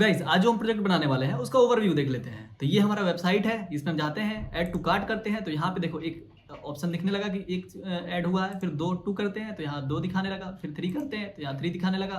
Guys आज जो हम प्रोजेक्ट बनाने वाले हैं उसका ओवरव्यू देख लेते हैं। तो ये हमारा वेबसाइट है, इसमें हम जाते हैं, ऐड टू कार्ट करते हैं। तो यहाँ पे देखो एक ऑप्शन दिखने लगा कि एक ऐड हुआ है, फिर दो टू करते हैं तो यहाँ 2 दिखाने लगा, फिर 3 करते हैं तो यहाँ 3 दिखाने लगा,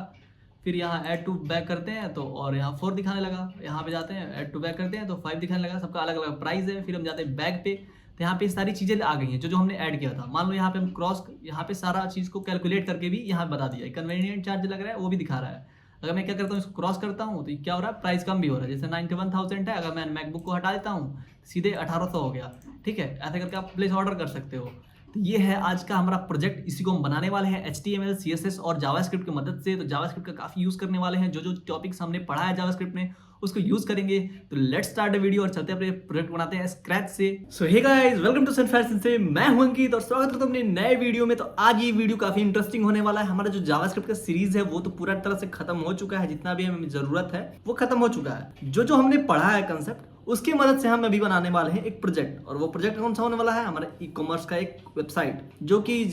फिर यहाँ ऐड टू बैक करते हैं तो और यहाँ 4 दिखाने लगा। यहाँ पे जाते हैं ऐड टू बैक करते हैं तो 5 दिखाने लगा। सबका अलग अलग प्राइस है। फिर हम जाते हैं बैक पे, तो यहाँ पे सारी चीज़ें आ गई हैं जो जो हमने ऐड किया था। मान लो यहाँ पे हम यहाँ पे सारा चीज़ को कैलकुलेट करके भी यहाँ बता दिया है। कन्वीनियंट चार्ज लग रहा है वो भी दिखा रहा है। अगर मैं क्या करता हूँ इसको क्रॉस करता हूँ तो ये क्या हो रहा है, प्राइस कम भी हो रहा है। जैसे 91,000 है, अगर मैं मैकबुक को हटा देता हूँ सीधे 1800 हो गया। ठीक है, ऐसे करके आप प्लेस ऑर्डर कर सकते हो। तो ये है आज का हमारा प्रोजेक्ट। इसी को हम बनाने वाले हैं HTML, CSS और जावास्क्रिप्ट की मदद से। तो जावास्क्रिप्ट का काफ़ी यूज़ करने वाले हैं। जो जो टॉपिक्स हमने पढ़ा है जावास्क्रिप्ट में उसको यूज़ करेंगे। तो लेट्स स्टार्ट द वीडियो और चलते हैं अपने प्रोजेक्ट बनाते हैं स्क्रैच से। सो hey guys, welcome to Sunfire से। मैं हूं अंकित और स्वागत करता हूं अपने नए वीडियो में। तो आज ये वीडियो काफ़ी इंटरेस्टिंग होने वाला है। हमारा जो जावास्क्रिप्ट का सीरीज है वो तो पूरा तरह से खत्म हो चुका है। जितना भी हमें ज़रूरत है वो खत्म हो चुका है। जो जो हमने पढ़ा है कंसेप्ट उसकी मदद से हम अभी बनाने वाले हैं एक प्रोजेक्ट। और वो प्रोजेक्ट कौन सा होने वाला है, हमारा ई कॉमर्स का एक वेबसाइट, जो कि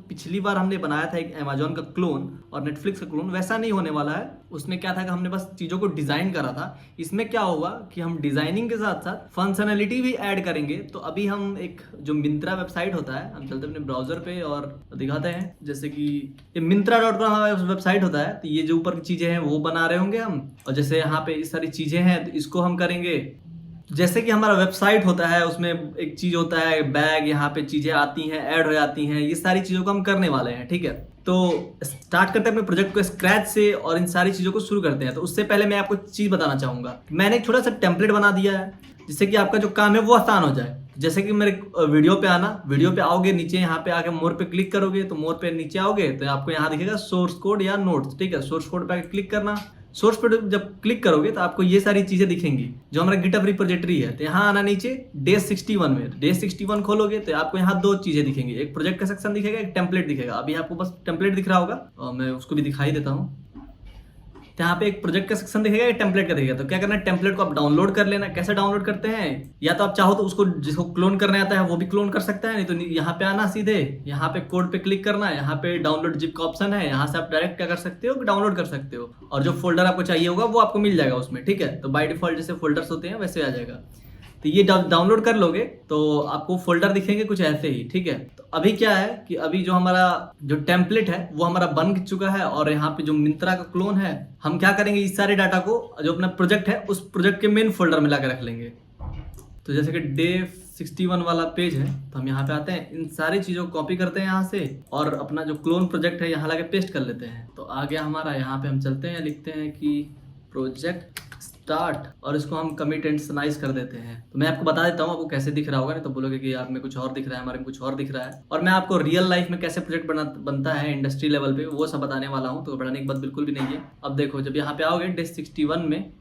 पिछली बार हमने बनाया था एक अमेजोन का क्लोन और नेटफ्लिक्स का क्लोन, वैसा नहीं होने वाला है। उसमें क्या था कि हमने बस चीज़ों को डिज़ाइन करा था। इसमें क्या होगा कि हम डिज़ाइनिंग के साथ साथ फंक्शनैलिटी भी ऐड करेंगे। तो अभी हम एक जो मिंत्रा वेबसाइट होता है, हम चलते हैं अपने ब्राउजर पे और दिखाते हैं। जैसे कि ये Myntra.com हमारा वेबसाइट होता है। तो ये जो ऊपर की चीज़ें हैं वो बना रहे होंगे हम। और जैसे यहाँ पे इस सारी चीज़ें हैं तो इसको हम करेंगे। जैसे कि हमारा वेबसाइट होता है उसमें एक चीज़ होता है बैग, यहाँ पे चीज़ें आती हैं, ऐड हो जाती हैं। ये सारी चीज़ों को हम करने वाले हैं। ठीक है, तो स्टार्ट करते हैं अपने प्रोजेक्ट को स्क्रैच से और इन सारी चीज़ों को शुरू करते हैं। तो उससे पहले मैं आपको चीज़ बताना चाहूँगा। मैंने एक छोटा सा टेम्पलेट बना दिया है जिससे कि आपका जो काम है वो आसान हो जाए। जैसे कि मेरे वीडियो पे आना, वीडियो पे आओगे, नीचे यहाँ पे आके मोर पे क्लिक करोगे तो मोर पे नीचे आओगे तो आपको यहाँ दिखेगा सोर्स कोड या नोट्स। ठीक है, सोर्स कोड पे क्लिक करना। सोर्स पे जब क्लिक करोगे तो आपको ये सारी चीजें दिखेंगी जो हमारा गिटहब रिपोजिटरी है। तो यहाँ आना नीचे डे 61 में, डे 61 खोलोगे तो आपको यहाँ 2 चीजें दिखेंगी, एक प्रोजेक्ट का सेक्शन दिखेगा, एक टेम्पलेट दिखेगा। अभी आपको बस टेम्पलेट दिख रहा होगा और मैं उसको भी दिखाई देता हूँ। तो यहाँ पे एक प्रोजेक्ट का सेक्शन दिखेगा, एक टेम्पलेट का दिखेगा। तो क्या करना है, टेम्पलेट को आप डाउनलोड कर लेना। कैसे डाउनलोड करते हैं, या तो आप चाहो तो उसको जिसको क्लोन करने आता है वो भी क्लोन कर सकता है, नहीं तो यहाँ पे आना, सीधे यहाँ पे कोड पे क्लिक करना है, यहाँ पे डाउनलोड जिप का ऑप्शन है, यहाँ से आप डायरेक्ट क्या कर सकते हो, डाउनलोड कर सकते हो। और जो फोल्डर आपको चाहिए होगा वो आपको मिल जाएगा उसमें। ठीक है, तो बाय डिफॉल्ट जैसे फोल्डर्स होते हैं वैसे आ जाएगा। तो ये डाउनलोड कर लोगे तो आपको फोल्डर दिखेंगे कुछ ऐसे ही। ठीक है, तो अभी क्या है कि अभी जो हमारा जो टेम्पलेट है वो हमारा बन चुका है और यहाँ पे जो मिंत्रा का क्लोन है, हम क्या करेंगे, इस सारे डाटा को जो अपना प्रोजेक्ट है उस प्रोजेक्ट के मेन फोल्डर में लाकर रख लेंगे। तो जैसे कि डे 61 वाला पेज है तो हम यहाँ पे आते हैं, इन सारी चीज़ों को कॉपी करते हैं यहाँ से और अपना जो क्लोन प्रोजेक्ट है यहाँ लाके पेस्ट कर लेते हैं। तो आ गया हमारा, यहाँ पे हम चलते हैं, लिखते हैं कि प्रोजेक्ट स्टार्ट और इसको हम कमिट एंड सनाइज कर देते हैं। तो मैं आपको बता देता हूँ आपको कैसे दिख रहा होगा, नहीं तो बोलोगे कि आप में कुछ और दिख रहा है, हमारे में कुछ और दिख रहा है। और मैं आपको रियल लाइफ में कैसे प्रोजेक्ट बनता है इंडस्ट्री लेवल पे वो सब बताने वाला हूँ। तो बढ़ाने की बात बिल्कुल भी नहीं है। अब देखो, जब यहाँ पे आओगे डे 61 में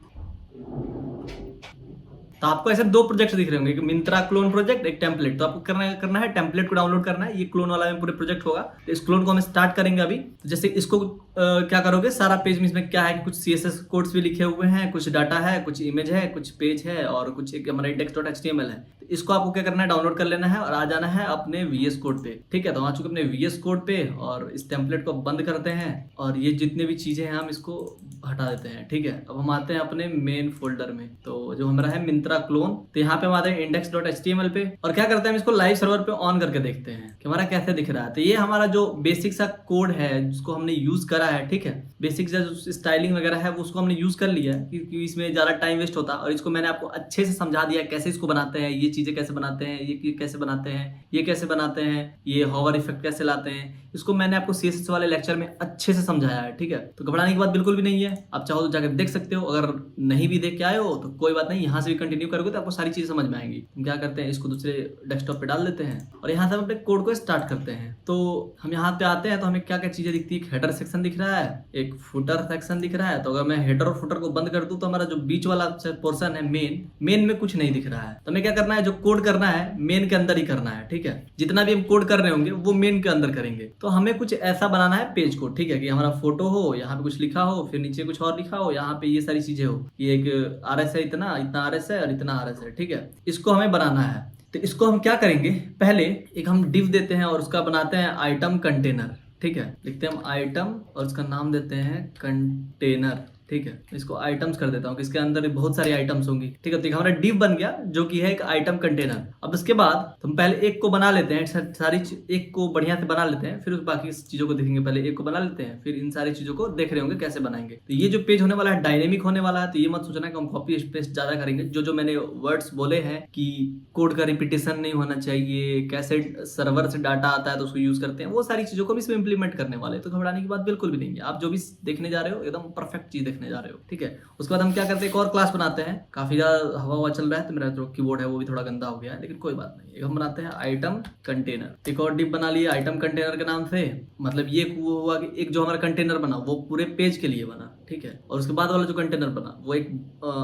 तो आपको ऐसे 2 प्रोजेक्ट दिख रहे होंगे, कि मिंत्रा क्लोन प्रोजेक्ट, एक टेम्पलेट। तो आपको करना है टेम्पलेट को डाउनलोड करना है। ये क्लोन वाला में पूरे प्रोजेक्ट होगा। तो इस क्लोन को हम स्टार्ट करेंगे अभी। जैसे इसको क्या करोगे, सारा पेज में इसमें क्या है कि कुछ CSS कोड्स भी लिखे हुए हैं, कुछ डाटा है, कुछ इमेज है, कुछ पेज है और कुछ एक हमारा index.html है। तो इसको आपको क्या करना है, डाउनलोड कर लेना है और आ जाना है अपने VS कोड पे। ठीक है, तो आ चुके अपने VS कोड पे और इस टेम्पलेट को बंद करते हैं और ये जितने भी चीजें हैं हम इसको हटा देते हैं। ठीक है, अब हम आते हैं अपने मेन फोल्डर में। तो जो हमारा है मिंत्रा क्लोन, तो यहाँ पे हम आते हैं index.html पे और क्या करते हैं, हम इसको लाइव सर्वर पे ऑन करके देखते हैं कि हमारा कैसे दिख रहा है। तो ये हमारा जो बेसिक सा कोड है जिसको हमने यूज करा है। ठीक है, बेसिक सा जो स्टाइलिंग वगैरह है वो उसको हमने यूज कर लिया है क्योंकि इसमें ज्यादा टाइम वेस्ट होता है। और इसको मैंने आपको अच्छे से समझा दिया कैसे इसको बनाते हैं, ये चीजें कैसे बनाते हैं, ये कैसे बनाते हैं, ये कैसे बनाते हैं, ये हॉवर इफेक्ट कैसे लाते हैं, इसको मैंने आपको CSS वाले लेक्चर में अच्छे से समझाया है। ठीक है, तो घबराने की बात बिल्कुल भी नहीं है। आप चाहो तो जाकर देख सकते हो, अगर नहीं भी देख के आए हो तो कोई बात नहीं, यहाँ से भी कंटिन्यू करोगे तो आपको सारी चीजें समझ में आएंगी। हम क्या करते हैं, इसको दूसरे डेस्कटॉप पे डाल देते हैं और यहाँ से हम अपने कोड को स्टार्ट करते हैं। तो हम यहाँ पे आते हैं तो हमें क्या क्या चीजें दिखती है, हेडर सेक्शन दिख रहा है, एक फुटर सेक्शन दिख रहा है। तो अगर मैं हेडर और फुटर को बंद कर दूं तो हमारा जो बीच वाला पोर्शन है मेन में कुछ नहीं दिख रहा है। तो हमें क्या करना है, जो कोड करना है मेन के अंदर ही करना है। ठीक है, जितना भी हम कोड कर रहे होंगे वो मेन के अंदर करेंगे। तो हमें कुछ ऐसा बनाना है पेज को। ठीक है, कि हमारा फोटो हो, यहाँ पे कुछ लिखा हो, फिर नीचे कुछ और लिखा हो, यहाँ पे ये सारी चीजें हो कि एक RS है, इतना RS है और इतना RS है। ठीक है, इसको हमें बनाना है। तो इसको हम क्या करेंगे, पहले एक हम डिव देते हैं और उसका बनाते हैं आइटम कंटेनर। ठीक है, लिखते हैं हम आइटम और उसका नाम देते हैं कंटेनर। ठीक है। इसको आइटम्स कर देता हूँ कि इसके अंदर बहुत सारी आइटम्स होंगी, ठीक है। तो हमारा डिव बन गया जो कि है एक आइटम कंटेनर। अब इसके बाद हम पहले एक को बना लेते हैं, सारी एक को बढ़िया से बना लेते हैं, फिर बाकी चीजों को देखेंगे। पहले एक को बना लेते हैं, फिर इन सारी चीजों को देख रहे होंगे कैसे बनाएंगे। तो ये जो पेज होने वाला है डायनेमिक होने वाला है, तो ये मत सोचना कि हम कॉपी पेस्ट ज्यादा करेंगे। जो मैंने वर्ड्स बोले हैं कि कोड का रिपीटेशन नहीं होना चाहिए, कैसे सर्वर से डाटा आता है तो उसको यूज करते हैं, वो सारी चीजों को भी इसमें इंप्लीमेंट करने वाले हैं। तो घबराने की बात बिल्कुल भी नहीं है। आप जो भी देखने जा रहे हो एकदम परफेक्ट चीज देखने जा रहे हो, ठीक है। उसके बाद हम क्या करते हैं, एक और क्लास बनाते हैं। काफी ज्यादा हवा चल रहा है तो मेरा जो कीबोर्ड है वो भी थोड़ा गंदा हो गया है, लेकिन कोई बात नहीं। एक हम बनाते हैं आइटम कंटेनर। एक और डिव बना लिया आइटम कंटेनर के नाम से। मतलब ये वो हुआ कि एक जो हमारा कंटेनर बना वो पूरे पेज के लिए बना, ठीक है। और उसके बाद वाला जो कंटेनर बना वो एक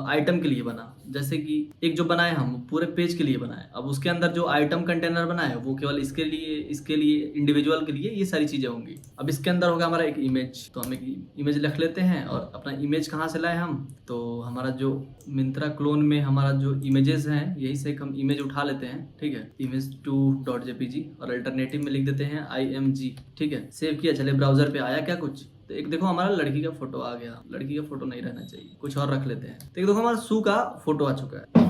आइटम के लिए बना। जैसे कि एक जो बनाए हम पूरे पेज के लिए बनाए। अब उसके अंदर जो आइटम कंटेनर बनाए वो केवल इसके लिए इंडिविजुअल के लिए ये सारी चीजें होंगी। अब इसके अंदर होगा हमारा एक इमेज, तो हम एक इमेज लिख लेते हैं। और अपना इमेज कहाँ से लाए हम, तो हमारा जो मिंत्रा क्लोन में हमारा जो इमेजेस हैं यही से हम इमेज उठा लेते हैं, ठीक है। image2.jpg और अल्टरनेटिव में लिख देते हैं img, ठीक है। सेव किया, चले ब्राउजर पे आया क्या कुछ, तो एक देखो हमारा लड़की का फोटो आ गया। लड़की का फोटो नहीं रहना चाहिए, कुछ और रख लेते हैं। तो एक देखो हमारा शू का फोटो आ चुका है।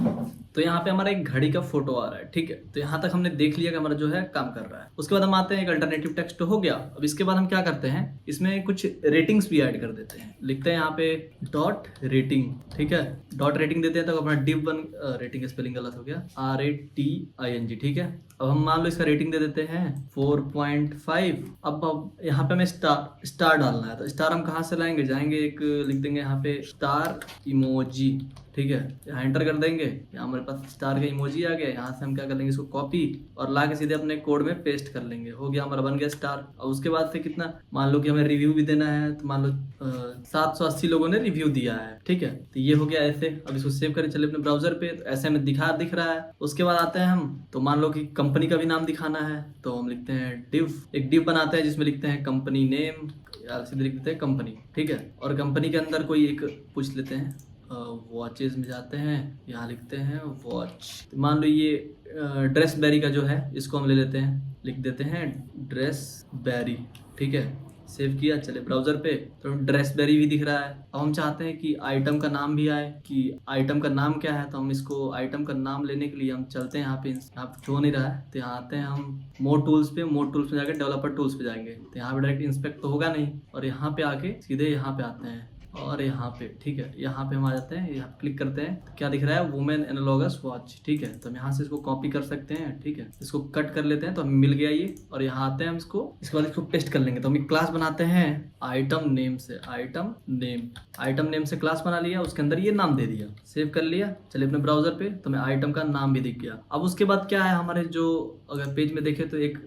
तो यहाँ पे हमारा एक घड़ी का फोटो आ रहा है, ठीक है। तो यहाँ तक हमने देख लिया कि हमारा जो है काम कर रहा है। उसके बाद हम आते हैं एक अल्टरनेटिव टेक्स्ट हो गया। अब इसके बाद हम क्या करते हैं, इसमें कुछ रेटिंग्स भी ऐड कर देते हैं। लिखते हैं यहाँ पे डॉट रेटिंग, ठीक है। डॉट रेटिंग देते हैं तो अपना डिव बन, रेटिंग स्पेलिंग गलत हो गया, RATING, ठीक है। अब हम मान लो इसका रेटिंग दे देते हैं 4.5। अब यहाँ पे हमें स्टार डालना है, तो स्टार हम कहाँ से लाएंगे, जाएंगे एक लिख देंगे यहाँ पे स्टार इमोजी, ठीक है। यहाँ एंटर कर देंगे, यहाँ हमारे पास स्टार का इमोजी आ गया। यहाँ से हम क्या कर लेंगे, इसको कॉपी और ला के सीधे अपने कोड में पेस्ट कर लेंगे। हो गया हमारा, बन गया स्टार। और उसके बाद से कितना, मान लो कि हमें रिव्यू भी देना है, तो मान लो 780 लोगों ने रिव्यू दिया है, ठीक है। तो ये हो गया ऐसे। अब इसको सेव करें, चले अपने ब्राउजर पे, तो ऐसे हमें दिख रहा है। उसके बाद आते हैं हम, तो मान लो कि कंपनी का भी नाम दिखाना है, तो हम लिखते हैं डिव। एक डिव बनाते हैं जिसमें लिखते हैं कंपनी नेम, यार सीधे लिख देते हैं कंपनी, ठीक है। और कंपनी के अंदर कोई एक पूछ लेते हैं, वॉचेस में जाते हैं, यहाँ लिखते हैं वॉच। तो मान लो ये ड्रेसबेरी का जो है इसको हम ले लेते हैं, लिख देते हैं ड्रेसबेरी, ठीक है। सेव किया, चले ब्राउजर पे, तो ड्रेसबेरी भी दिख रहा है। अब हम चाहते हैं कि आइटम का नाम भी आए, कि आइटम का नाम क्या है। तो हम इसको आइटम का नाम लेने के लिए हम चलते हैं यहाँ पे शो नहीं रहा है, तो यहाँ आते हैं हम मोर टूल्स पे। मोर टूल्स में जाके डेवलपर टूल्स पे जाएंगे, तो यहाँ पे डायरेक्ट इंस्पेक्ट तो होगा नहीं, और यहाँ पे आके सीधे यहाँ पे आते हैं और यहाँ पे, ठीक है। यहाँ पे हम आ जाते हैं, यहाँ क्लिक करते हैं, तो क्या दिख रहा है, वुमेन एनालॉगस वॉच, ठीक है। तो हम यहाँ से इसको कॉपी कर सकते हैं, ठीक है। इसको कट कर लेते हैं, तो हमें मिल गया ये। और यहाँ आते हैं हम इसको, इसके बाद इसको पेस्ट कर लेंगे। तो हम एक क्लास बनाते हैं आइटम नेम से, आइटम नेम से क्लास बना लिया, उसके अंदर ये नाम दे दिया, सेव कर लिया। चलिए अपने ब्राउजर पे, तो हमें आइटम का नाम भी दिख गया। अब उसके बाद क्या है हमारे, जो अगर पेज में देखे तो एक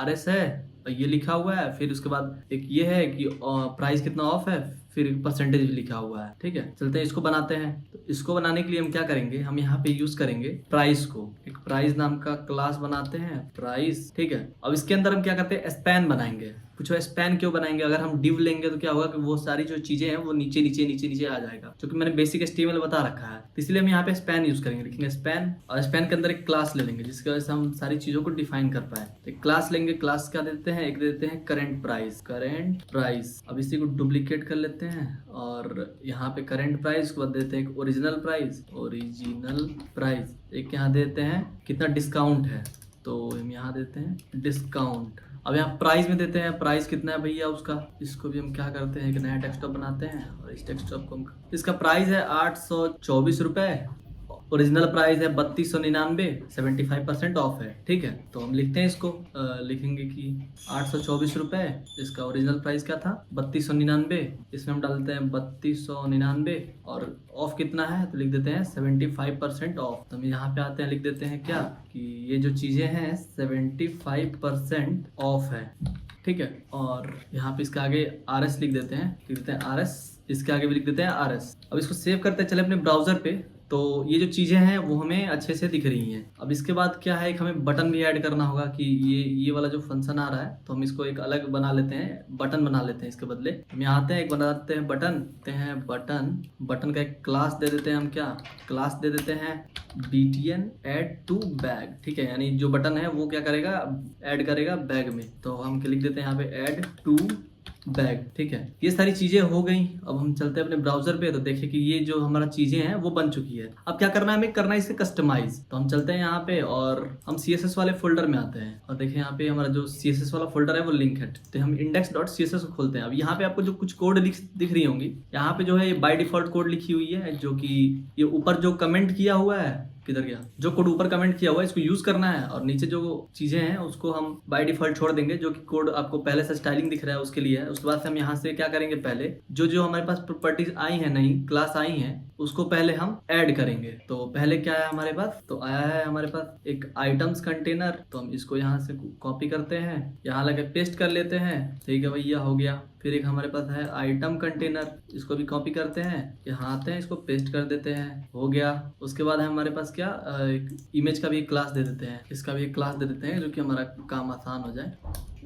RS है, ये लिखा हुआ है। फिर उसके बाद एक ये है कि प्राइस कितना ऑफ है, फिर परसेंटेज भी लिखा हुआ है, ठीक है। चलते हैं इसको बनाते हैं। तो इसको बनाने के लिए हम क्या करेंगे, हम यहाँ पे यूज करेंगे प्राइस को। एक प्राइस नाम का क्लास बनाते हैं, प्राइस, ठीक है। अब इसके अंदर हम क्या करते हैं, स्पैन बनाएंगे। पूछो स्पैन क्यों बनाएंगे, अगर हम डिव लेंगे तो क्या होगा कि वो सारी जो चीजें हैं वो नीचे नीचे नीचे नीचे आ जाएगा, क्योंकि मैंने बेसिक HTML बता रखा है। तो इसलिए हम यहाँ पे स्पैन यूज करेंगे, लिखेंगे स्पैन, और स्पैन के अंदर एक क्लास ले लेंगे जिसकी वजह से हम सारी चीजों को डिफाइन कर पाए। तो एक क्लास लेंगे, क्लास क्या देते हैं, एक देते हैं करंट प्राइस। अब इसी को डुप्लीकेट कर लेते हैं और यहाँ पे करंट प्राइस को देते हैं एक ओरिजिनल प्राइस। एक यहाँ देते हैं कितना डिस्काउंट है, तो हम यहाँ देते हैं डिस्काउंट। अब यहाँ प्राइस में देते हैं प्राइस कितना है भैया उसका। इसको भी हम क्या करते हैं, एक नया डेस्कटॉप बनाते हैं, और इस डेस्कटॉप को हम, इसका प्राइस है 824 रुपए, ओरिजिनल प्राइस है 3299, 75% ऑफ है, ठीक है। तो हम लिखते हैं इसको, लिखेंगे कि 824 रुपए, इसका ओरिजिनल प्राइस क्या था 3299, इसमें हम डालते हैं 3299, और ऑफ कितना है तो लिख देते हैं 75% ऑफ। तो हम यहाँ पे आते हैं, लिख देते हैं क्या कि ये जो चीजें हैं 75% ऑफ है, ठीक है। और यहाँ पे इसके आगे RS लिख देते हैं, RS, इसके आगे भी लिख देते हैं RS। अब इसको सेव करते हैं, चले अपने ब्राउजर पे। तो ये जो चीज़ें हैं वो हमें अच्छे से दिख रही हैं। अब इसके बाद क्या है, एक हमें बटन भी ऐड करना होगा कि ये वाला जो फंक्शन आ रहा है, तो हम इसको एक अलग बना लेते हैं, बटन बना लेते हैं। इसके बदले हम यहाँ आते हैं, एक बनाते हैं बटन का एक क्लास दे देते हैं। हम क्या क्लास दे देते हैं, BTN ऐड टू बैग, ठीक है। यानी जो बटन है वो क्या करेगा, ऐड करेगा बैग में। तो हम क्या लिख देते हैं यहाँ पे, ऐड टू बैग, ठीक है। ये सारी चीजें हो गई। अब हम चलते हैं अपने ब्राउजर पे, तो देखिए कि ये जो हमारा चीजें हैं वो बन चुकी है। अब क्या करना है, हमें करना है इसे कस्टमाइज। तो हम चलते हैं यहाँ पे और हम CSS वाले फोल्डर में आते हैं और देखिए यहाँ पे हमारा जो CSS वाला फोल्डर है वो लिंक है। तो हम index.css को खोलते हैं। अब यहाँ पे आपको जो कुछ कोड दिख रही होंगी, यहाँ पे जो है ये बाय डिफॉल्ट कोड लिखी हुई है, जो कि ये ऊपर जो कमेंट किया हुआ है, किधर गया, जो कोड ऊपर कमेंट किया हुआ है इसको यूज करना है, और नीचे जो चीजें हैं उसको हम बाय डिफॉल्ट छोड़ देंगे। जो कि कोड आपको पहले से स्टाइलिंग दिख रहा है उसके लिए है। उसके बाद से हम यहाँ से क्या करेंगे, पहले जो जो हमारे पास प्रॉपर्टीज आई है, नई क्लास आई है, उसको पहले हम ऐड करेंगे। तो पहले क्या है हमारे पास, तो आया है हमारे पास एक आइटम्स कंटेनर। तो हम इसको यहाँ से कॉपी करते हैं, यहाँ लगे पेस्ट कर लेते हैं, ठीक है भैया, हो गया। फिर एक हमारे पास है आइटम कंटेनर, इसको भी कॉपी करते हैं, यहाँ आते हैं, इसको पेस्ट कर देते हैं, हो गया। उसके बाद है हमारे पास क्या, एक इमेज का भी एक क्लास दे देते हैं, इसका भी एक क्लास दे देते हैं, जो कि हमारा काम आसान हो जाए।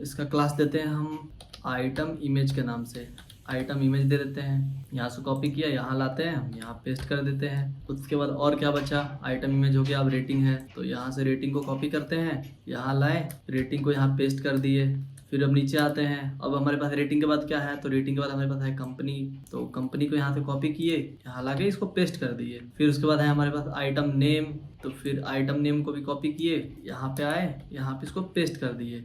इसका क्लास देते हैं हम आइटम इमेज के नाम से, आइटम इमेज दे देते हैं। यहाँ से कॉपी किया, यहाँ लाते हैं, हम यहाँ पेस्ट कर देते हैं। उसके बाद और क्या बचा, आइटम इमेज हो गया। अब रेटिंग है, तो यहाँ से रेटिंग को कॉपी करते हैं, यहाँ लाए, रेटिंग को यहाँ पेस्ट कर दिए। फिर अब नीचे आते हैं। अब हमारे पास रेटिंग के बाद क्या है, तो रेटिंग के बाद हमारे पास है कंपनी। तो कंपनी को यहाँ से कॉपी किए, यहाँ लाके इसको पेस्ट कर दिए। फिर उसके बाद है हमारे पास आइटम नेम, तो फिर आइटम नेम को भी कॉपी किए, यहाँ पे आए, यहाँ पे इसको पेस्ट कर दिए।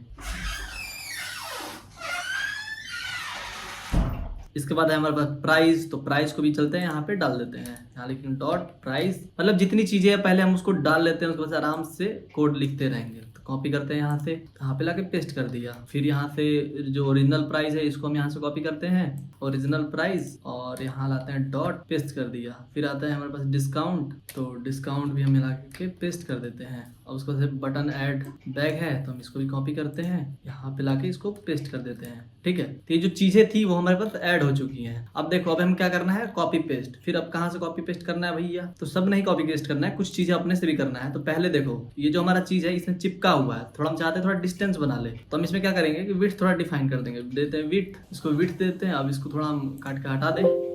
इसके बाद है हमारे पास प्राइस, तो प्राइस को भी चलते हैं यहाँ पे डाल देते हैं, यहाँ लिखेंगे डॉट प्राइस। मतलब जितनी चीजें हैं पहले हम उसको डाल लेते हैं, उसके बाद आराम से कोड लिखते रहेंगे। तो कॉपी करते हैं यहाँ से, यहाँ पे लाके पेस्ट कर दिया। फिर यहाँ से जो ओरिजिनल प्राइस है इसको हम यहाँ से कॉपी करते हैं, ओरिजिनल प्राइस, और यहाँ लाते हैं डॉट, पेस्ट कर दिया। फिर आता है हमारे पास डिस्काउंट, तो डिस्काउंट भी हम मिला के पेस्ट कर देते हैं। और उसके बाद बटन ऐड बैग है, तो हम इसको भी कॉपी करते हैं, यहाँ पे लाके इसको पेस्ट कर देते हैं, ठीक है। तो ये जो चीजें थी वो हमारे पास ऐड हो चुकी हैं। अब देखो, अब हम क्या करना है, कॉपी पेस्ट। फिर अब कहाँ से कॉपी पेस्ट करना है भैया, तो सब नहीं कॉपी पेस्ट करना है, कुछ चीजें अपने से भी करना है। तो पहले देखो, ये जो हमारा चीज है इसमें चिपका हुआ है, थोड़ा हम चाहते हैं थोड़ा डिस्टेंस बना ले, तो हम इसमें क्या करेंगे कि विड्थ थोड़ा डिफाइन कर देंगे, देते हैं विड्थ, इसको विड्थ देते हैं। अब इसको थोड़ा हम काट के हटा दें,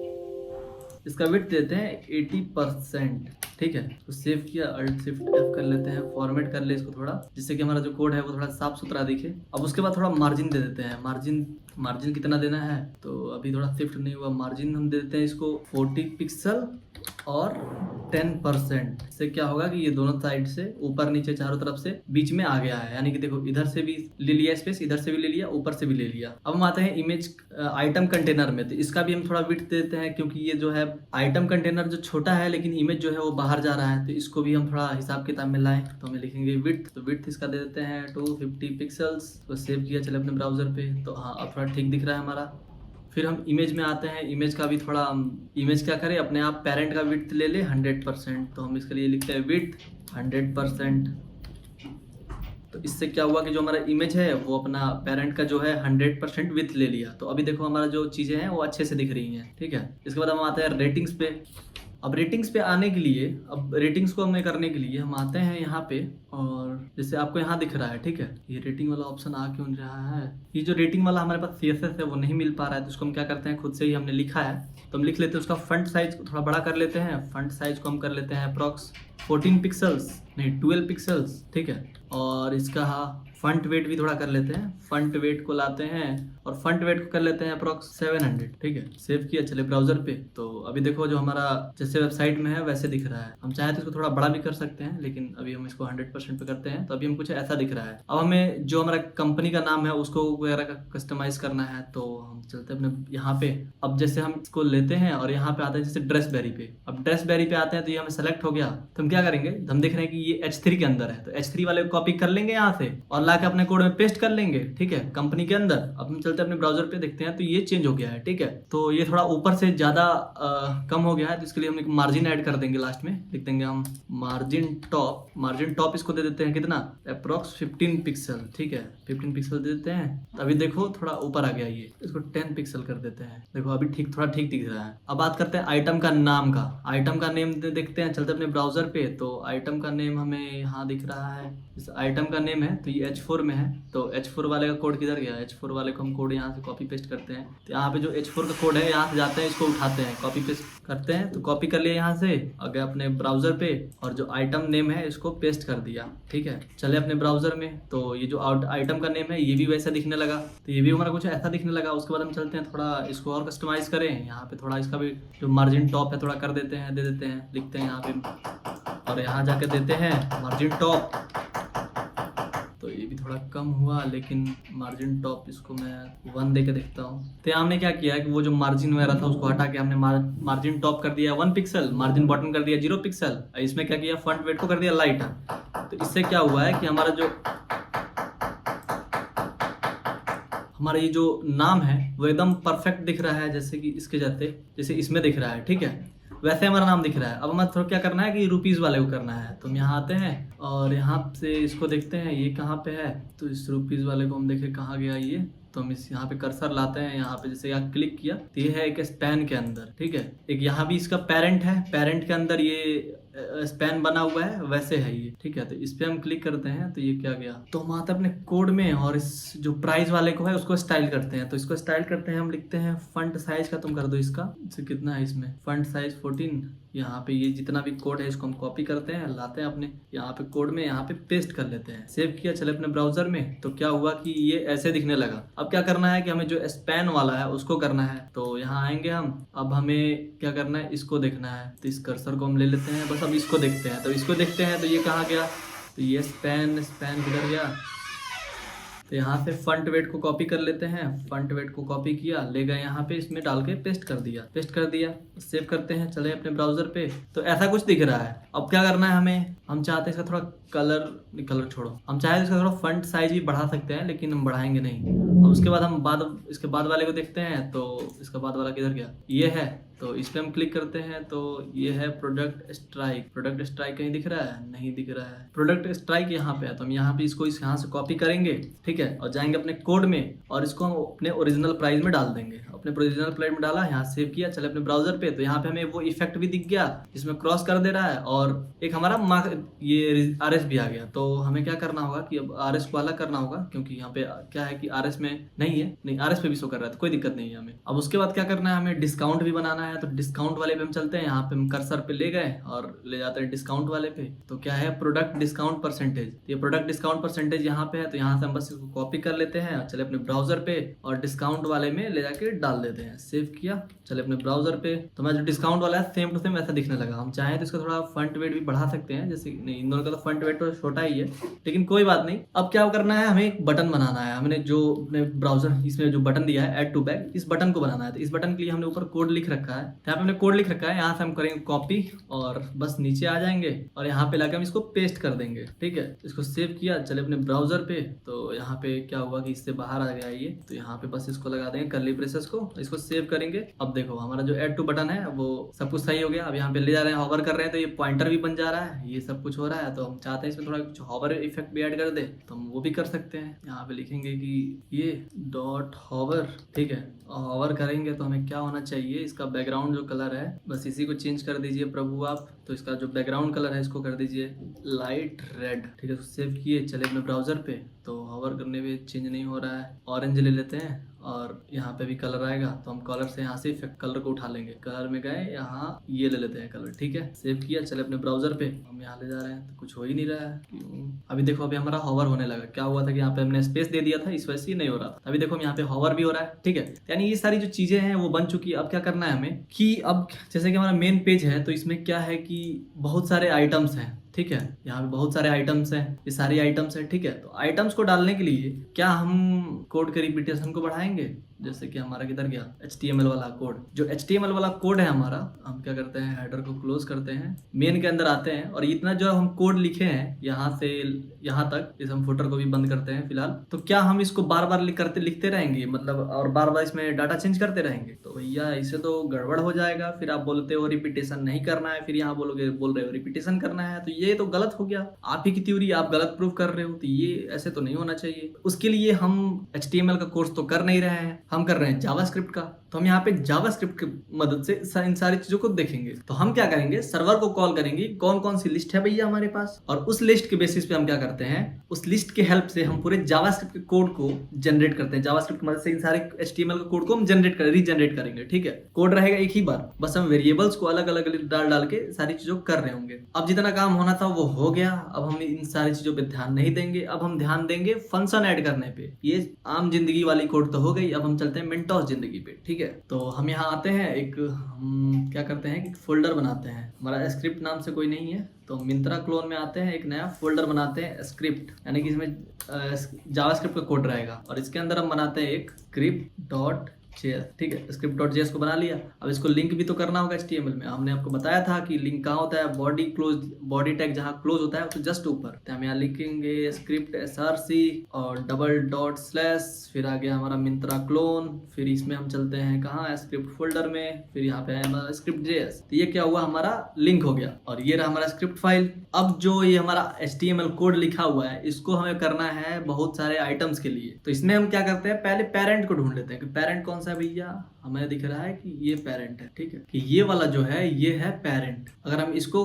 इसका विड्थ देते हैं 80%, ठीक है। तो सेव किया, अल्ट शिफ्ट F कर लेते हैं, फॉर्मेट कर ले इसको थोड़ा, जिससे कि हमारा जो कोड है वो थोड़ा साफ सुथरा दिखे। अब उसके बाद थोड़ा मार्जिन दे देते हैं, मार्जिन कितना देना है, तो अभी थोड़ा शिफ्ट नहीं हुआ, मार्जिन हम दे देते हैं इसको 40 पिक्सल और 10%। इससे क्या होगा कि ये दोनों साइड से, ऊपर नीचे चारों तरफ से बीच में आ गया है। यानी कि देखो, इधर से भी ले लिया स्पेस, इधर से भी ले लिया, ऊपर से भी ले लिया। अब हम आते हैं इमेज आइटम कंटेनर में, तो इसका भी हम थोड़ा विड्थ देते हैं, क्योंकि ये जो है आइटम कंटेनर जो छोटा है, लेकिन इमेज जो है वो बाहर जा रहा है, तो इसको भी हम थोड़ा हिसाब किताब में लाएं। तो हमें लिखेंगे विड्थ, तो विड्थ इसका दे देते हैं 250 पिक्सल्स। तो सेव किया, चले अपने ब्राउजर पे, तो हाँ अब थोड़ा ठीक दिख रहा है हमारा। फिर हम इमेज में आते हैं, इमेज का भी थोड़ा, इमेज क्या करें, अपने आप पेरेंट का विड्थ ले ले 100%। तो हम इसके लिए लिखते हैं विड्थ 100%। तो इससे क्या हुआ कि जो हमारा इमेज है वो अपना पेरेंट का जो है 100% विड्थ ले लिया। तो अभी देखो हमारा जो चीज़ें हैं वो अच्छे से दिख रही हैं, ठीक है। इसके बाद हम आते हैं रेटिंग्स पे। अब रेटिंग्स पे आने के लिए, अब रेटिंग्स को हमें करने के लिए हम आते हैं यहाँ पे, और जैसे आपको यहाँ दिख रहा है, ठीक है, ये रेटिंग वाला ऑप्शन आ क्यों नहीं रहा है, ये जो रेटिंग वाला हमारे पास CSS है वो नहीं मिल पा रहा है। तो उसको हम क्या करते हैं, खुद से ही हमने लिखा है, तो हम लिख लेते हैं, उसका फ्रंट साइज को थोड़ा बड़ा कर लेते हैं। फ्रंट साइज को हम कर लेते हैं अप्रॉक्स 14 पिक्सल्स, नहीं 12 पिक्सल्स, ठीक है। और इसका फ्रंट वेट भी थोड़ा कर लेते हैं, फ्रंट वेट को लाते हैं और फ्रंट वेट को कर लेते हैं अप्रॉक्स 700, ठीक है। सेव किया, चले ब्राउजर पे। तो अभी देखो जो हमारा जैसे वेबसाइट में है वैसे दिख रहा है। हम चाहे तो इसको थोड़ा बड़ा भी कर सकते हैं, लेकिन अभी हम इसको 100% पे करते हैं, तो अभी हम कुछ ऐसा दिख रहा है। अब हमें जो हमारा कंपनी का नाम है उसको वगैरह कस्टमाइज करना है, तो हम चलते हैं अपने यहाँ पे। अब जैसे हम इसको लेते हैं और यहाँ पे आते हैं जैसे ड्रेसबेरी पे। अब ड्रेसबेरी पे आते हैं, तो ये हमें सेलेक्ट हो गया, तो हम क्या करेंगे, हम देख रहे हैं कि ये H3 के अंदर है, तो H3 वाले को कॉपी कर लेंगे यहाँ से और लाके अपने कोड में पेस्ट कर लेंगे, ठीक है, कंपनी के अंदर। अब हम चलते हैं अपने ब्राउजर पे, देखते हैं, तो ये चेंज हो गया है, ठीक है। तो ये थोड़ा ऊपर से ज्यादा कम हो गया है, तो इसके लिए हम एक मार्जिन ऐड कर देंगे, लास्ट में लिख देंगे हम मार्जिन टॉप इसको दे देते हैं कितना, अप्रॉक्स 15 पिक्सल, ठीक है, 15 पिक्सल दे देते हैं। तो अभी देखो थोड़ा ऊपर आ गया, ये इसको 10 पिक्सल कर देते हैं। देखो अभी थोड़ा ठीक दिख रहा है। अब बात करते हैं आइटम का नाम का। आइटम का नेम देखते हैं, चलते अपने ब्राउजर पे। तो आइटम का नेम हमें यहाँ दिख रहा है, इस आइटम का नेम है, तो ये H4 में है। तो H4 वाले का कोड किधर गया, H4 वाले को हम कोड कोड यहाँ से कॉपी पेस्ट करते हैं। तो यहाँ पे जो H4 का कोड है यहाँ से जाते हैं, इसको उठाते हैं, कॉपी पेस्ट करते हैं। तो कॉपी कर लिया यहाँ से, अगर अपने ब्राउजर पे, और जो आइटम नेम है इसको पेस्ट कर दिया। ठीक है, चले अपने ब्राउजर में। तो ये जो आइटम का नेम है ये भी वैसा दिखने लगा, तो ये भी हमारा कुछ ऐसा दिखने लगा। उसके बाद हम चलते हैं, थोड़ा इसको और कस्टमाइज करें। यहाँ पे थोड़ा इसका भी जो मार्जिन टॉप है थोड़ा कर देते हैं, दे देते हैं, लिखते हैं यहाँ पे, और यहाँ जाके देते हैं मार्जिन टॉप। तो ये भी थोड़ा कम हुआ, लेकिन मार्जिन टॉप इसको मैं 1 दे के देखता हूँ। तो हमने क्या किया है कि वो जो मार्जिन वगैरह था उसको हटा के हमने मार्जिन टॉप कर दिया 1 पिक्सल, मार्जिन बॉटम कर दिया 0 पिक्सल। इसमें क्या किया, फॉन्ट वेट को कर दिया लाइट। तो इससे क्या हुआ है कि हमारा ये जो नाम है वो एकदम परफेक्ट दिख रहा है, जैसे कि इसके जैसे इसमें दिख रहा है। ठीक है, वैसे हमारा नाम दिख रहा है। अब हमें थोड़ा क्या करना है कि रुपीज़ वाले को करना है। तो हम यहाँ आते हैं और यहाँ से इसको देखते हैं ये कहाँ पे है। तो इस रुपीज़ वाले को हम देखें कहाँ गया ये। तो हम इस यहाँ पे कर्सर लाते हैं, यहाँ पे जैसे यहाँ क्लिक किया तो ये है एक स्पैन के अंदर। ठीक है, एक यहाँ भी इसका पेरेंट है, पेरेंट के अंदर ये स्पैन बना हुआ है, वैसे है ये। ठीक है, तो इस पे हम क्लिक करते हैं तो ये क्या गया, तो हम आते हैं अपने कोड में और इस जो प्राइस वाले को है उसको स्टाइल करते हैं। तो इसको स्टाइल करते हैं, हम लिखते हैं फंट साइज का तुम कर दो इसका, कितना है इसमें, फंट साइज 14। यहाँ पे ये जितना भी कोड है इसको हम कॉपी करते हैं, लाते हैं अपने यहाँ पे कोड में, यहाँ पे पेस्ट कर लेते हैं। सेव किया, चले अपने ब्राउजर में। तो क्या हुआ कि ये ऐसे दिखने लगा। अब क्या करना है कि हमें जो स्पैन वाला है उसको करना है। तो यहाँ आएंगे हम, अब हमें क्या करना है, इसको देखना है। तो इस कर्सर को हम ले लेते हैं, बस अब इसको देखते हैं। तो इसको देखते हैं तो ये कहाँ गया, तो ये स्पैन किधर गया। तो यहाँ से फंट वेट को कॉपी कर लेते हैं, फंट वेट को कॉपी किया, ले गए यहाँ पे, इसमें डाल के पेस्ट कर दिया, सेव करते हैं। चले अपने ब्राउजर पे, तो ऐसा कुछ दिख रहा है। अब क्या करना है हमें, हम चाहते हैं इसका थोड़ा कलर छोड़ो, हम चाहे इसका थोड़ा फंट साइज भी बढ़ा सकते हैं, लेकिन हम बढ़ाएंगे नहीं। अब उसके बाद हम इसके बाद वाले को देखते हैं। तो इसका बाद वाला किधर गया, ये है। तो इस पे हम क्लिक करते हैं तो ये है प्रोडक्ट स्ट्राइक कहीं दिख रहा है, नहीं दिख रहा है। प्रोडक्ट स्ट्राइक यहाँ पे है, तो हम यहाँ पे इसको यहाँ से कॉपी करेंगे। ठीक है, और जाएंगे अपने कोड में और इसको हम अपने ओरिजिनल प्राइस में डाल देंगे। अपने ओरिजिनल प्राइस में डाला, यहाँ सेव किया, चले अपने ब्राउजर पे। तो यहाँ पे हमें वो इफेक्ट भी दिख गया जिसमें क्रॉस कर दे रहा है, और एक हमारा ये RS भी आ गया। तो हमें क्या करना होगा कि अब RS को अलग करना होगा, क्योंकि यहाँ पे क्या है कि RS में नहीं RS पे भी शो कर रहा है, तो कोई दिक्कत नहीं है हमें। अब उसके बाद क्या करना है, हमें डिस्काउंट भी बनाना है। तो डिस्काउंट वाले पे हम चलते हैं, यहाँ पे हम कर्सर पे ले गए और ले जाते हैं डिस्काउंट वाले पे। तो क्या है, प्रोडक्ट डिस्काउंट परसेंटेज, ये प्रोडक्ट डिस्काउंट परसेंटेज यहाँ पे है। तो यहाँ से हम बस इसको कॉपी कर लेते हैं, चले अपने ब्राउजर पे और डिस्काउंट वाले में ले जाके डाल देते हैं। सेव किया, चले अपने ब्राउजर पे। तो मैं जो डिस्काउंट वाला है सेम टू सेम ऐसा दिखने लगा। हम चाहें तो इसका थोड़ा फंट वेट भी बढ़ा सकते हैं, जैसे नहीं, इन दोनों का तो फंट वेट तो छोटा ही है, लेकिन कोई बात नहीं। अब क्या करना है, हमें एक बटन बनाना है। हमने जो अपने ब्राउजर इसमें जो बटन दिया है ऐड टू बैक, इस बटन को बनाना है। तो इस बटन के लिए हमने ऊपर कोड लिख रखा है, यहाँ पे हमने कोड लिख रखा है। यहाँ से हम करेंगे कॉपी और बस नीचे आ जाएंगे और यहाँ पे लाके हम इसको पेस्ट कर देंगे। ठीक है, इसको सेव किया, चले अपने ब्राउजर पे। तो यहाँ पे क्या हुआ कि इससे बाहर आ गया ये। तो यहाँ पे बस इसको लगा देंगे कर्ली ब्रेसेस को, इसको सेव करेंगे। अब देखो हमारा जो ऐड टू बटन है वो सब कुछ सही हो गया। अब यहाँ पे ले जा रहे हैं, हॉवर कर रहे हैं, तो ये पॉइंटर भी बन जा रहा है, ये सब कुछ हो रहा है। तो हम चाहते हैं इसमें थोड़ा कुछ हॉवर इफेक्ट भी ऐड कर दे, तो हम वो भी कर सकते हैं। यहाँ पे लिखेंगे कि ये डॉट हॉवर। ठीक है, हॉवर करेंगे तो हमें क्या होना चाहिए, इसका बैकग्राउंड जो कलर है बस इसी को चेंज कर दीजिए प्रभु आप। तो इसका जो बैकग्राउंड कलर है इसको कर दीजिए लाइट रेड। ठीक है, तो सेव किए, चले अपने ब्राउजर पे। तो हॉवर करने पे चेंज नहीं हो रहा है, ऑरेंज ले लेते हैं और यहाँ पे भी कलर आएगा। तो हम कलर से यहाँ से कलर को उठा लेंगे, कलर में गए, यहाँ ये ले लेते हैं कलर। ठीक है, सेव किया, चले अपने ब्राउजर पे। हम यहाँ ले जा रहे हैं तो कुछ हो ही नहीं रहा है, क्यों? अभी देखो अभी हमारा हॉवर होने लगा। क्या हुआ था कि यहाँ पे हमने स्पेस दे दिया था, इस वजह से नहीं हो रहा था। अभी देखो हम यहाँ पे हॉवर भी हो रहा है। ठीक है, यानी ये सारी जो चीजें हैं वो बन चुकी है। अब क्या करना है हमें कि अब जैसे कि हमारा मेन पेज है, तो इसमें क्या है कि बहुत सारे आइटम्स हैं। ठीक है, यहाँ पे बहुत सारे आइटम्स हैं, ये सारी आइटम्स हैं। ठीक है, तो आइटम्स को डालने के लिए क्या हम कोड के रिपीटेशन को बढ़ाएंगे। जैसे कि हमारा किधर गया, HTML वाला कोड। जो HTML वाला कोड है हमारा, हम क्या करते हैं, हेडर को क्लोज करते हैं, मेन के अंदर आते हैं और इतना जो हम कोड लिखे हैं यहाँ से यहाँ तक, इस हम फुटर को भी बंद करते हैं फिलहाल। तो क्या हम इसको बार बार लिखते रहेंगे, मतलब और बार बार इसमें डाटा चेंज करते रहेंगे, तो भैया इसे तो गड़बड़ हो जाएगा। फिर आप बोलते हो रिपीटेशन नहीं करना है, फिर यहाँ बोल रहे हो रिपीटेशन करना है, तो ये तो गलत हो गया। आप ही की थ्योरी आप गलत प्रूव कर रहे हो, तो ये ऐसे तो नहीं होना चाहिए। उसके लिए हम HTML का कोर्स तो कर नहीं रहे हैं, हम कर रहे हैं जावास्क्रिप्ट का। तो हम यहाँ पे जावास्क्रिप्ट की मदद से इन सारी चीजों को देखेंगे। तो हम क्या करेंगे, सर्वर को कॉल करेंगे, कौन कौन सी लिस्ट है भैया हमारे पास, और उस लिस्ट के बेसिस पे हम क्या करते हैं, उस लिस्ट के हेल्प से हम पूरे जावास्क्रिप्ट के कोड को जनरेट करते हैं। जावास्क्रिप्ट की मदद से इन सारे HTML के कोड को हम रीजनरेट करेंगे। ठीक है, कोड रहेगा एक ही बार, बस हम वेरिएबल्स को अलग अलग डाल के सारी चीजों कर रहे होंगे। अब जितना काम होना था वो हो गया, अब हम इन सारी चीजों पे ध्यान नहीं देंगे, अब हम ध्यान देंगे फंक्शन ऐड करने पे। ये आम जिंदगी वाली कोड तो हो गई, अब हम चलते हैं मिनटॉस जिंदगी पे। ठीक है, तो हम यहाँ आते हैं, हम क्या करते हैं कि फोल्डर बनाते हैं। हमारा स्क्रिप्ट नाम से कोई नहीं है, तो मिंत्रा क्लोन में आते हैं, एक नया फोल्डर बनाते हैं स्क्रिप्ट, यानी कि इसमें जावास्क्रिप्ट का कोड रहेगा, और इसके अंदर हम बनाते हैं एक script.js। ठीक है, script.js को बना लिया। अब इसको लिंक भी तो करना होगा HTML में। हमने आपको बताया था कि लिंक कहाँ होता है, बॉडी टैग जहाँ क्लोज होता है तो जस्ट ऊपर। तो हम यहाँ लिखेंगे script src और // फिर आ गया हमारा मिंत्रा क्लोन, फिर इसमें हम चलते हैं कहाँ, स्क्रिप्ट फोल्डर में, फिर यहाँ पे है हमारा script.js। तो ये क्या हुआ, हमारा लिंक हो गया, और ये रहा हमारा स्क्रिप्ट फाइल। अब जो ये हमारा HTML कोड लिखा हुआ है, इसको हमें करना है बहुत सारे आइटम्स के लिए। तो इसमें हम क्या करते हैं, पहले पेरेंट को ढूंढ लेते हैं कि पेरेंट कौन सा है भैया। हमें दिख रहा है कि ये पेरेंट है। ठीक है, कि ये वाला जो है ये है पेरेंट। अगर हम इसको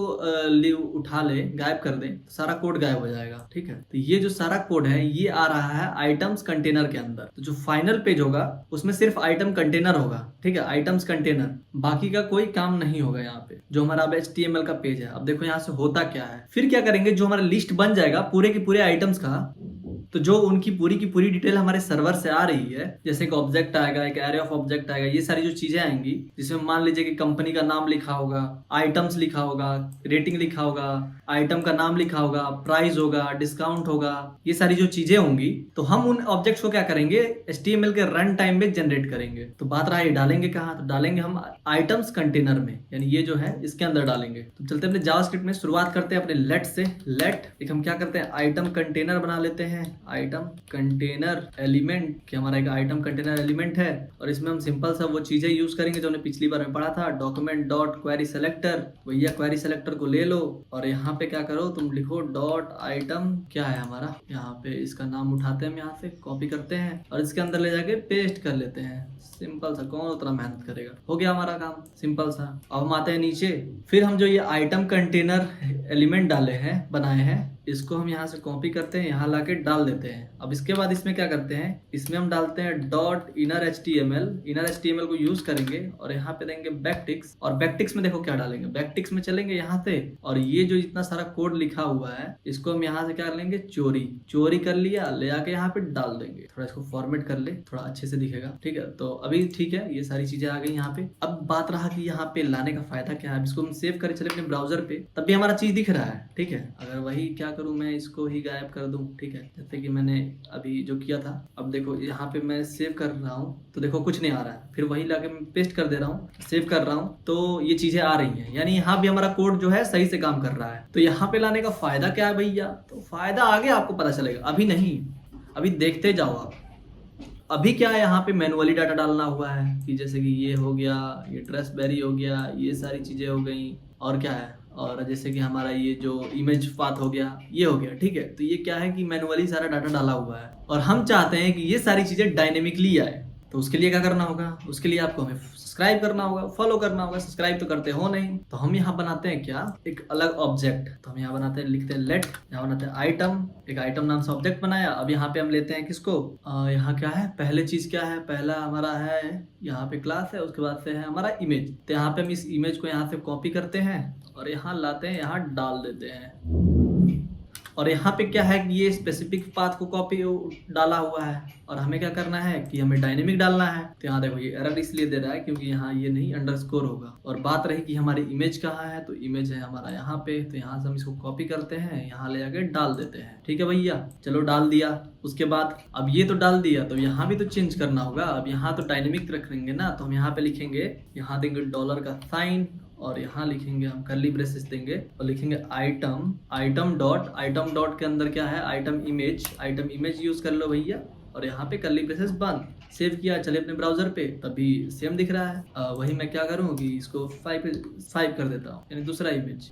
उठा ले, गायब कर दें, तो सारा कोड गायब हो जाएगा। ठीक है, तो ये जो सारा कोड है ये आ रहा है आइटम्स कंटेनर के अंदर। तो जो फाइनल पेज होगा उसमें सिर्फ आइटम कंटेनर होगा। ठीक है, आइटम्स कंटेनर, बाकी का कोई काम नहीं होगा यहाँ पे। जो हमारा अब HTML का पेज है, अब देखो यहाँ से होता क्या है। फिर क्या करेंगे, जो हमारा लिस्ट बन जाएगा पूरे के पूरे आइटम्स का, तो जो उनकी पूरी की पूरी डिटेल हमारे सर्वर से आ रही है, जैसे एक ऑब्जेक्ट आएगा, एक एरे ऑफ ऑब्जेक्ट आएगा, ये सारी जो चीजें आएंगी, जिसमें मान लीजिए कि कंपनी का नाम लिखा होगा, आइटम्स लिखा होगा, रेटिंग लिखा होगा, आइटम का नाम लिखा होगा, प्राइस होगा, डिस्काउंट होगा, ये सारी जो चीजें होंगी, तो हम उन ऑब्जेक्ट्स को क्या करेंगे, HTML के रन टाइम में जनरेट करेंगे। तो बात रहा, ये डालेंगे कहाँ, तो डालेंगे हम आइटम्स कंटेनर में, यानी ये जो है इसके अंदर डालेंगे। तो चलते अपने जावास्क्रिप्ट में, शुरुआत करते हैं अपने लेट से। लेट एक हम क्या करते हैं, आइटम कंटेनर बना लेते हैं, आइटम कंटेनर एलिमेंट, कि हमारा एक आइटम कंटेनर एलिमेंट है, और इसमें हम सिंपल सा वो चीजें यूज करेंगे जो हमने पिछली बार में पढ़ा था, डॉक्यूमेंट डॉट क्वेरी सेलेक्टर। भैया क्वेरी सेलेक्टर को ले लो, और यहाँ पे क्या करो, तुम लिखो डॉट आइटम, क्या है हमारा, यहाँ पे इसका नाम उठाते हैं, हम यहाँ से कॉपी करते हैं और इसके अंदर ले जाके पेस्ट कर लेते हैं। सिंपल सा, कौन उतना मेहनत करेगा, हो गया हमारा काम सिंपल सा। अब हम आते हैं नीचे, फिर हम जो ये आइटम कंटेनर एलिमेंट डाले हैं, बनाए हैं, इसको हम यहाँ से कॉपी करते हैं, यहाँ लाके डाल देते हैं। अब इसके बाद इसमें क्या करते हैं, इसमें हम डालते हैं डॉट इनर HTML को यूज करेंगे, और यहाँ पे देंगे बैकटिक्स, और बैकटिक्स में देखो क्या डालेंगे, बैकटिक्स में चलेंगे यहाँ से, और ये जो इतना सारा कोड लिखा हुआ है इसको हम यहाँ से क्या कर लेंगे, चोरी कर लिया, ले आके यहाँ पे डाल देंगे। थोड़ा इसको फॉर्मेट कर ले, थोड़ा अच्छे से दिखेगा। ठीक है, तो अभी ठीक है, ये सारी चीजें आ गई यहाँ पे। अब बात रहा कि यहाँ पे लाने का फायदा क्या है। इसको हम सेव करें चले अपने ब्राउजर पे, तब भी हमारा चीज दिख रहा है। ठीक है, अगर वही क्या करूं, मैं इसको ही गायब कर दूं। ठीक है, जैसे कि मैंने अभी जो किया था, अब देखो यहाँ पे मैं सेव कर रहा हूँ तो देखो कुछ नहीं आ रहा है, फिर वही लाके मैं पेस्ट कर दे रहा हूँ, सेव कर रहा हूँ, तो ये चीजें आ रही हैं, यानी यहाँ भी हमारा कोड जो है सही से काम कर रहा है। तो यहाँ पे लाने का फायदा क्या है भैया, तो फायदा आगे आपको पता चलेगा, अभी नहीं, अभी देखते जाओ आप। अभी क्या है, यहाँ पे मैनुअली डाटा डालना हुआ है, कि जैसे कि ये हो गया, ये ट्रेसबेरी हो गया, ये सारी चीजें हो गई, और क्या है, और जैसे कि हमारा ये जो इमेज पाथ हो गया, ये हो गया। ठीक है, तो ये क्या है कि मैनुअली सारा डाटा डाला हुआ है, और हम चाहते हैं कि ये सारी चीजें डायनेमिकली आए। तो उसके लिए क्या करना होगा, उसके लिए आपको हमें सब्सक्राइब करना होगा, फॉलो करना होगा। सब्सक्राइब तो करते हो नहीं, तो हम यहाँ बनाते हैं क्या, एक अलग ऑब्जेक्ट। तो हम यहाँ बनाते हैं, लिखते हैं लेट, यहाँ बनाते हैं आइटम, एक आइटम नाम से ऑब्जेक्ट बनाया। अब यहाँ पे हम लेते हैं किसको, यहाँ क्या है, पहले चीज क्या है, पहला हमारा है यहाँ पे क्लास है, उसके बाद से है हमारा इमेज। तो यहाँ पे हम इस इमेज को यहाँ से कॉपी करते हैं और यहाँ लाते हैं, यहाँ डाल देते हैं। और यहाँ पे क्या है कि ये स्पेसिफिक पाथ को कॉपी डाला हुआ है, और हमें क्या करना है कि हमें डायनेमिक डालना है। तो यहाँ देखो ये एरर इसलिए दे रहा है क्योंकि यहाँ ये नहीं अंडरस्कोर होगा। और बात रही कि हमारी इमेज कहाँ है, तो इमेज है हमारा यहाँ पे, तो यहाँ से हम इसको कॉपी करते हैं, यहाँ ले जाके डाल देते हैं। ठीक है भैया, चलो डाल दिया। उसके बाद अब ये तो डाल दिया, तो यहाँ भी तो चेंज करना होगा। अब यहाँ तो डायनेमिक रखेंगे ना, तो हम यहाँ पे लिखेंगे, यहाँ देंगे डॉलर का साइन, और यहाँ लिखेंगे हम कर्ली ब्रेसेस देंगे और लिखेंगे आइटम डॉट के अंदर क्या है, आइटम इमेज यूज कर लो भैया, और यहाँ पे कर्ली ब्रेसेस बंद। सेव किया, चले अपने ब्राउजर पे, तभी सेम दिख रहा है। वही मैं क्या करूँ कि इसको 5 कर देता हूँ, यानी दूसरा इमेज।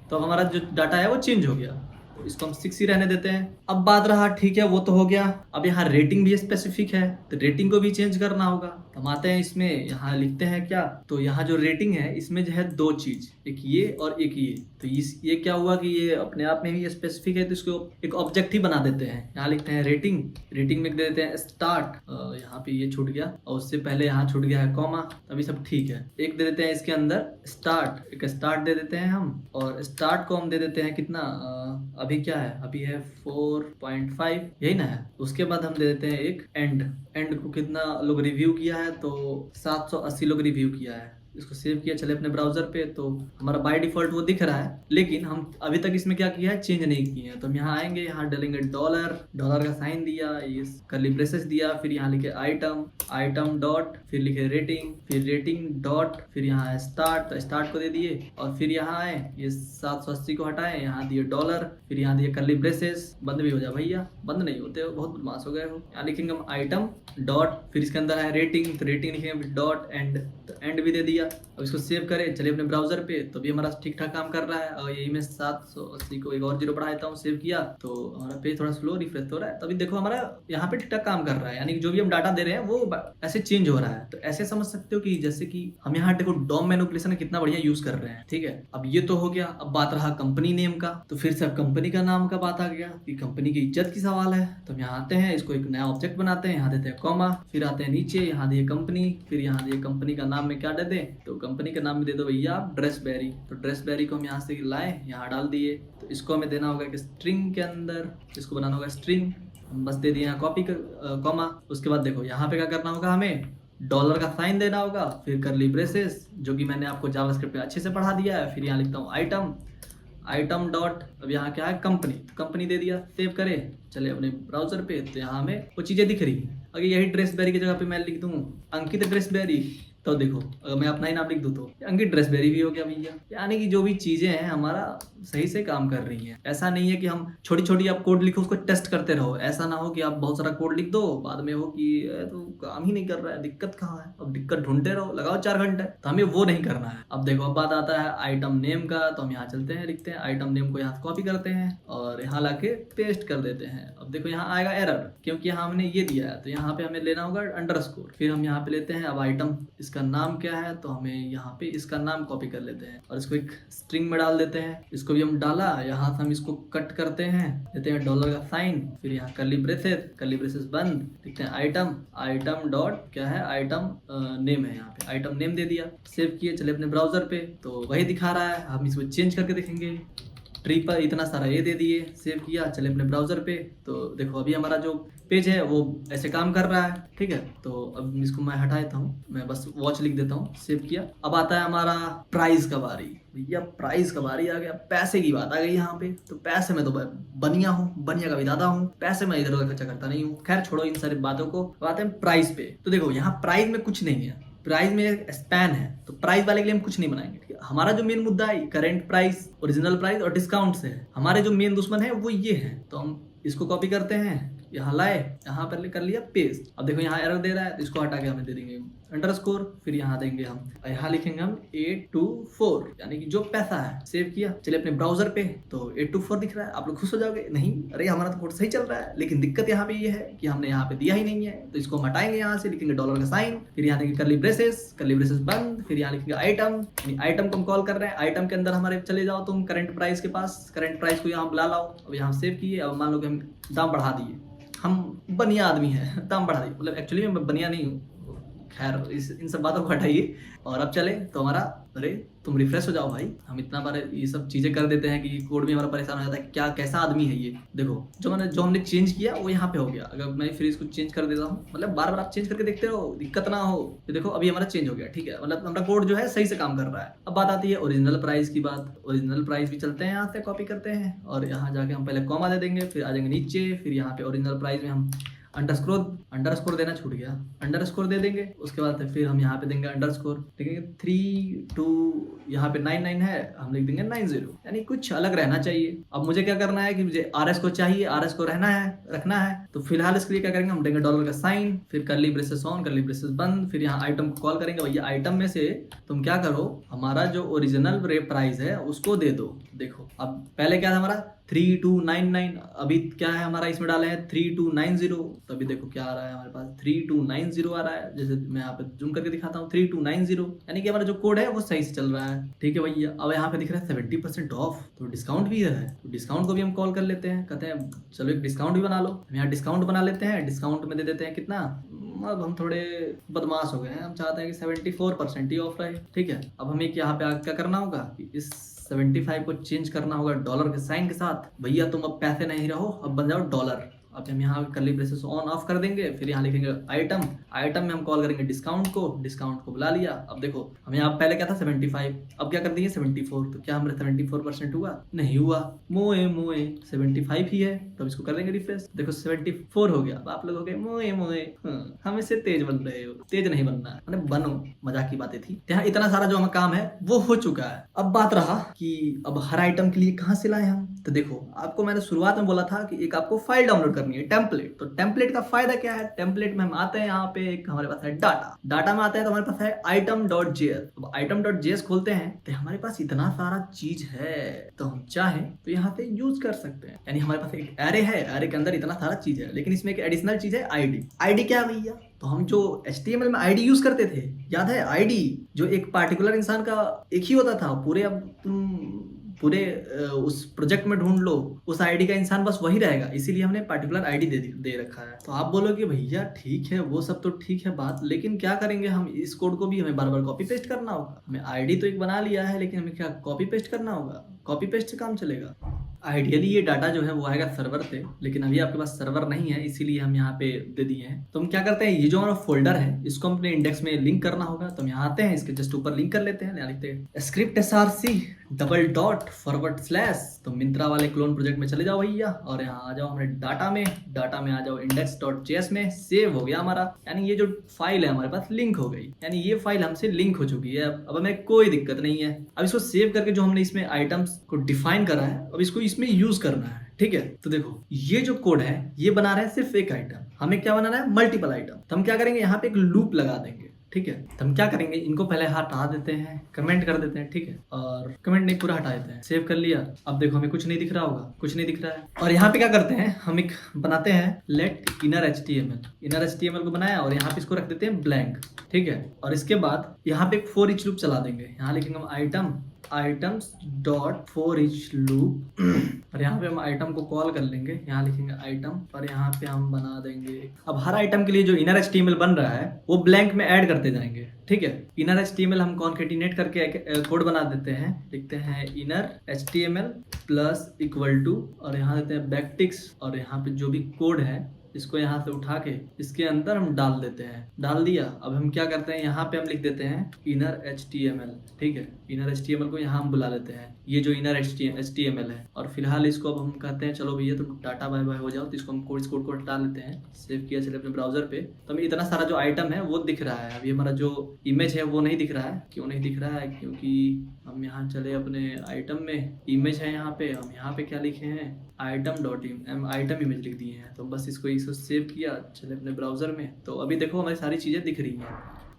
तो अब हमारा जो डाटा है वो चेंज हो गया। तो इसको हम 6 ही रहने देते हैं। अब बात रहा, ठीक है वो तो हो गया, अब यहाँ रेटिंग भी स्पेसिफिक है तो रेटिंग को भी चेंज करना होगा। हम आते हैं इसमें, यहाँ लिखते हैं क्या, तो यहाँ जो रेटिंग है इसमें जो है दो चीज, एक ये और एक ये। तो ये क्या हुआ कि ये अपने आप में ही स्पेसिफिक है तो इसको एक ऑब्जेक्ट ही बना देते हैं। यहाँ लिखते हैं रेटिंग, रेटिंग में दे देते हैं स्टार्ट, यहाँ पे ये छूट गया और उससे पहले यहाँ छूट गया है कॉमा, अभी सब ठीक है। एक दे देते हैं इसके अंदर स्टार्ट, एक स्टार्ट दे देते हैं हम, और स्टार्ट को हम दे देते हैं कितना, अभी क्या है, अभी है 4.5 यही ना है। उसके बाद हम दे देते हैं एक एंड, एंड को कितना लोग रिव्यू किया है, तो 780 लोग रिव्यू किया है। इसको सेव किया, चले अपने ब्राउजर पे, तो हमारा बाय डिफॉल्ट वो दिख रहा है, लेकिन हम अभी तक इसमें क्या किया है, चेंज नहीं किए हैं। तो हम यहाँ आएंगे, यहाँ डालेंगे डॉलर, डॉलर का साइन दिया, ये कर्ली ब्रेसेस दिया, फिर यहाँ लिखे आइटम, आइटम डॉट, फिर लिखे रेटिंग, फिर रेटिंग डॉट, फिर यहाँ है स्टार्ट, तो स्टार्ट को दे दिए, और फिर यहाँ आए, ये 780 को हटाए, यहाँ दिए डॉलर, फिर यहाँ दिए कर्ली ब्रेसेस। बंद भी हो जाए भैया, बंद नहीं होते हो, बहुत बदमाश हो गए हो। यहाँ लिखेंगे हम आइटम डॉट, फिर इसके अंदर है रेटिंग, तो रेटिंग लिखेंगे डॉट एंड, तो एंड भी दे दिया। अब इसको सेव करें, चलिए अपने ब्राउजर पे, तो भी हमारा ठीक ठाक काम कर रहा है। और यही मैं 780 को एक और जीरो बढ़ा देता हूँ, सेव किया, तो हमारा पेज थोड़ा स्लो रिफ्रेश हो रहा है, तभी देखो हमारा यहाँ पे ठीक ठाक काम कर रहा है, यानी कि जो भी हम डाटा दे रहे हैं वो ऐसे चेंज हो रहा है। तो ऐसे समझ सकते हो कि जैसे कि हम यहाँ देखो डॉम मैनिपुलेशन कितना बढ़िया यूज कर रहे हैं, ठीक है। अब ये तो हो गया, अब बात रहा कंपनी नेम का, तो फिर से अब कंपनी का नाम का बात आ गया कि कंपनी की इज्जत की सवाल है। तो हम यहाँ आते हैं, इसको एक नया ऑब्जेक्ट बनाते हैं, यहाँ देते हैं कॉमा, फिर आते हैं नीचे, यहाँ दिए कंपनी, फिर यहाँ दिए कंपनी का नाम में क्या दे दें, तो कंपनी का नाम में दे दो भैया आप ड्रेसबेरी। तो ड्रेसबेरी को हम यहाँ से लाए, यहाँ डाल दिए, तो इसको हमें देना होगा कि स्ट्रिंग के अंदर, इसको बनाना होगा स्ट्रिंग, हम बस दे दिए यहाँ कॉपी कॉमा। उसके बाद देखो यहाँ पे क्या करना होगा, हमें डॉलर का साइन देना होगा, फिर कर्ली ब्रेसेस, जो कि मैंने आपको जावास्क्रिप्ट में अच्छे से पढ़ा दिया है। फिर यहाँ लिखता हूँ आइटम, आइटम डॉट, अब यहाँ क्या है कंपनी, तो कंपनी दे दिया, सेव करें, चले अपने ब्राउजर पे, तो यहाँ हमें वो चीजें दिख रही हैं। अगर यही ड्रेसबेरी की जगह पे मैं लिख दूँ अंकित ड्रेसबेरी, तो देखो अगर मैं अपना ही नाम लिख दूँ तो अंकित ड्रेसबेरी भी हो गया भैया। यानी कि जो भी चीजें हैं हमारा सही से काम कर रही हैं। ऐसा नहीं है कि हम छोटी छोटी आप कोड लिखो उसको टेस्ट करते रहो, ऐसा ना हो कि आप बहुत सारा कोड लिख दो, बाद में हो कि तो काम ही नहीं कर रहा है, दिक्कत कहाँ है, अब दिक्कत ढूंढते रहो, लगाओ 4 घंटे। तो हमें वो नहीं करना है। अब देखो अब बात आता है आइटम नेम का, तो हम यहाँ चलते हैं, लिखते हैं आइटम नेम को, यहाँ कॉपी करते हैं और यहाँ लाके पेस्ट कर देते हैं। अब देखो यहाँ आएगा एरर, क्योंकि यहाँ हमने ये दिया है, तो यहाँ पे हमें लेना होगा अंडरस्कोर, फिर हम यहाँ पे लेते हैं अब आइटम, इसका नाम क्या है, तो हमें यहाँ पे इसका नाम कॉपी कर लेते हैं और इसको एक स्ट्रिंग में डाल देते हैं। इसको भी हम डाला, यहाँ से हम इसको कट करते हैं, देते हैं डॉलर का साइन, फिर यहाँ कर्ली ब्रेसेस बंद, लिखते हैं आइटम, आइटम डॉट क्या है, आइटम नेम है, यहाँ पे आइटम नेम दे दिया, सेव किए, चले अपने ब्राउजर पे, तो वही दिखा रहा है। हम इसको चेंज करके देखेंगे, ट्री पर इतना सारा ये दे दिए, सेव किया, चले अपने ब्राउजर पे, तो देखो अभी हमारा जो पेज है वो ऐसे काम कर रहा है, ठीक है। तो अब इसको मैं हटा देता हूँ, मैं बस वॉच लिख देता हूँ, सेव किया। अब आता है हमारा प्राइस का बारी, भैया प्राइस का बारी आ गया, पैसे की बात आ गई यहाँ पे। तो पैसे में तो बनिया हूँ, बनिया का भी दादा हूँ, पैसे में इधर उधर खर्चा करता नहीं हूँ। खैर छोड़ो इन सारी बातों को, आते हैं प्राइस पे। तो देखो यहाँ प्राइस में कुछ नहीं है, प्राइस में एक स्पैन है, तो प्राइस वाले के लिए हम कुछ नहीं बनाएंगे, ठीक है। हमारा जो मेन मुद्दा है करंट प्राइस, ओरिजिनल प्राइस और डिस्काउंट से है। हमारे जो मेन दुश्मन है वो ये है, तो हम इसको कॉपी करते हैं, यहाँ लाए, यहाँ पर कर लिया पेस्ट। अब देखो यहाँ एरर दे रहा है, तो इसको हटा के हमें दे देंगे अंडरस्कोर, फिर यहाँ देंगे हम, यहाँ लिखेंगे हम 824, यानी कि जो पैसा है। सेव किया, चलिए अपने ब्राउजर पे, तो 824 दिख रहा है। आप लोग खुश हो जाओगे, नहीं अरे हमारा तो कोड सही चल रहा है, लेकिन दिक्कत यहाँ पे ये है कि हमने यहाँ पे दिया ही नहीं है। तो इसको हम हटाएंगे, यहाँ से लिखेंगे डॉलर का साइन, फिर यहाँ देंगे कर्ली ब्रेसेस बंद, फिर यहाँ लिखेंगे आइटम, आइटम को हम कॉल कर रहे हैं, आइटम के अंदर हमारे चले जाओ तुम करंट प्राइस के पास, करंट प्राइस को यहाँ बुला लाओ। अब यहाँ सेव किए, अब मान लो कि हम दाम बढ़ा दिए, हम बनिया आदमी हैं, दाम बढ़ा दिए, मतलब एक्चुअली मैं बनिया नहीं हूँ, खैर इन सब बातों को हटाइए। और अब चले तो हमारा, अरे तुम रिफ्रेश हो जाओ भाई, हम इतना बार ये सब चीजें कर देते हैं कि कोड भी हमारा परेशान हो जाता है, क्या कैसा आदमी है ये। देखो जो हमने चेंज किया वो यहाँ पे हो गया। अगर मैं फिर इसको चेंज कर देता हूँ, मतलब बार बार आप चेंज करके देखते रहो, दिक्कत ना हो। तो देखो अभी हमारा चेंज हो गया, ठीक है, मतलब हमारा कोड जो है सही से काम कर रहा है। अब बात आती है ओरिजिनल प्राइस की बात। ओरिजिनल प्राइस भी चलते हैं, यहाँ से कॉपी करते हैं और यहाँ जाके हम पहले कॉमा दे देंगे, फिर आ जाएंगे नीचे, फिर यहाँ पे ओरिजिनल प्राइस में हम अंडरस्कोर अंडरस्कोर देना छूट गया, अंडरस्कोर दे देंगे। उसके बाद फिर हम यहाँ पे देंगे अंडरस्कोर, देखेंगे 32 यहाँ पे 99 है, हम लिख देंगे 90, यानी कुछ अलग रहना चाहिए। अब मुझे क्या करना है कि मुझे RS को चाहिए, RS को रखना है, तो फिलहाल इसके लिए क्या करेंगे, हम देंगे डॉलर का साइन, फिर curly braces on, curly braces बंद, फिर यहाँ आइटम को कॉल करेंगे। भैया आइटम में से तुम क्या करो, हमारा जो ओरिजिनल प्राइस है उसको दे दो। देखो अब पहले क्या था हमारा 3299, अभी क्या है हमारा, इसमें डाले हैं 3290, तो अभी देखो क्या आ रहा है हमारे पास 3290 आ रहा है। जैसे मैं यहाँ पे जूम करके दिखाता हूँ 3290, यानी कि हमारा जो कोड है वो सही से चल रहा है। ठीक है भैया, अब यहाँ पे दिख रहा है 70% ऑफ, तो डिस्काउंट भी है, तो डिस्काउंट को भी हम कॉल कर लेते हैं। कहते हैं चलो एक डिस्काउंट भी बना लो, हम यहाँ डिस्काउंट बना लेते हैं। डिस्काउंट में दे देते हैं कितना, अब हम थोड़े बदमाश हो गए हैं, हम चाहते हैं कि 74% ही ऑफ रहे। ठीक है, अब हमें यहाँ पे क्या करना होगा कि इस 75 को चेंज करना होगा डॉलर के साइन के साथ। भैया तुम अब पैसे नहीं रहो, अब बन जाओ डॉलर। अब हम यहाँ कर्ली ब्रेसेस ऑन ऑफ कर देंगे, फिर यहाँ लिखेंगे आइटम, आइटम में हम कॉल करेंगे डिस्काउंट को, डिस्काउंट को बुला लिया। अब देखो हम यहाँ पहले क्या था 75, अब क्या कर दिए 74, तो क्या हमारे 74% हुआ, नहीं हुआ, मोए 75 ही है, तो इसको कर देंगे रिफ्रेश। देखो 74 हो गया। अब आप लोग हो गए मोए हम इससे तेज बन रहे हो, तेज नहीं बनना, बनो, मजाक की बातें थी। यहाँ इतना सारा जो हमारा काम है वो हो चुका है। अब बात रहा कि अब हर आइटम के लिए कहाँ से लाए हम, तो देखो आपको मैंने शुरुआत में बोला था कि एक आपको फाइल डाउनलोड करनी है, टेम्पलेट। तो टेम्पलेट का फायदा क्या है, टेम्पलेट में हम आते हैं, यहाँ पे एक हमारे पास है डाटा में आते हैं, तो हमारे पास है item.js। अब item.js खोलते हैं तो हमारे पास इतना सारा चीज है, तो हम चाहें तो यहाँ पे यूज कर सकते हैं। यानी हमारे पास एक एरे है, एरे के अंदर इतना सारा चीज है, लेकिन इसमें एक एडिशनल चीज है आईडी क्या है भैया, तो हम जो HTML में आईडी यूज करते थे, याद है आईडी जो एक पार्टिकुलर इंसान का एक ही होता था, पूरे उस प्रोजेक्ट में ढूंढ लो, उस आईडी का इंसान बस वही रहेगा, इसीलिए हमने पार्टिकुलर आईडी दे रखा है। तो आप बोलोगे भैया ठीक है, वो सब तो ठीक है बात, लेकिन क्या करेंगे हम, इस कोड को भी हमें बार बार कॉपी पेस्ट करना होगा। हमें आईडी तो एक बना लिया है, लेकिन हमें क्या कॉपी पेस्ट करना होगा, कॉपी पेस्ट से काम चलेगा। आइडियली ये डाटा जो है वो आएगा सर्वर पे, लेकिन अभी आपके पास सर्वर नहीं है, इसीलिए हम यहाँ पे दे दिए हैं। तो हम क्या करते हैं, ये जो हमारा फोल्डर है इसको हम अपने इंडेक्स में लिंक करना होगा, तो हम यहाँ आते हैं, इसके जस्ट ऊपर लिंक कर लेते हैं, यहाँ लिखते हैं स्क्रिप्ट src:/, तो मिंत्रा वाले क्लोन प्रोजेक्ट में चले जाओ भैया, और यहाँ आ जाओ हमारे डाटा में आ जाओ index.js में, सेव हो गया हमारा, यानी ये जो फाइल है हमारे पास लिंक हो गई, यानी ये फाइल हमसे लिंक हो चुकी है। अब हमें कोई दिक्कत नहीं है। अब इसको सेव करके जो हमने इसमें आइटम्स को डिफाइन करा है, अब इसको इसमें यूज करना है। ठीक है, तो देखो ये जो कोड है ये बना रहा है सिर्फ एक आइटम, हमें क्या बनाना है, मल्टीपल आइटम। तो हम क्या करेंगे, यहाँ पे एक लूप लगा देंगे। ठीक है, तो हम क्या करेंगे, इनको पहले हटा देते हैं, कमेंट कर देते हैं। ठीक है, और कमेंट नहीं, पूरा हटा देते हैं, सेव कर लिया। अब देखो हमें कुछ नहीं दिख रहा होगा, कुछ नहीं दिख रहा है। और यहाँ पे क्या करते हैं, हम एक बनाते हैं लेट इनर HTML को बनाया, और यहाँ पे इसको रख देते हैं ब्लैंक। ठीक है, और इसके बाद यहाँ पे एक फॉर ईच लूप चला देंगे। यहाँ लिखेंगे हम items.forEachLoop और यहाँ पे हम आइटम को कॉल कर लेंगे, यहाँ लिखेंगे आइटम, और यहाँ पे हम बना देंगे। अब हर आइटम के लिए जो इनर HTML बन रहा है वो ब्लैंक में ऐड करते जाएंगे। ठीक है, इनर HTML हम कॉन्केटिनेट करके कोड बना देते हैं, लिखते हैं inner HTML plus equal to, और यहाँ देते हैं बैकटिक्स, और यहाँ पे जो भी कोड है इसको यहाँ से उठा के इसके अंदर हम डाल देते हैं। डाल दिया, अब हम क्या करते हैं, यहाँ पे हम लिख देते हैं इनर HTML। ठीक है, इनर HTML को यहाँ हम बुला लेते हैं, ये जो इनर HTML है, और फिलहाल इसको अब हम कहते हैं चलो भैया तुम टाटा बाय बाय हो जाओ, तो इसको हम इस कोड को हटा लेते हैं। सेव किया चले अपने ब्राउजर पे, तो हमें इतना सारा जो आइटम है वो दिख रहा है। अभी हमारा जो इमेज है वो नहीं दिख रहा है, क्यों नहीं दिख रहा है, क्योंकि हम यहाँ चले अपने आइटम में, इमेज है यहाँ पे, हम यहाँ पे क्या लिखे हैं आइटम इमेज लिख दिए हैं। तो बस इसको सेव किया, चले अपने ब्राउजर में, तो अभी देखो हमारी सारी चीजें दिख रही हैं,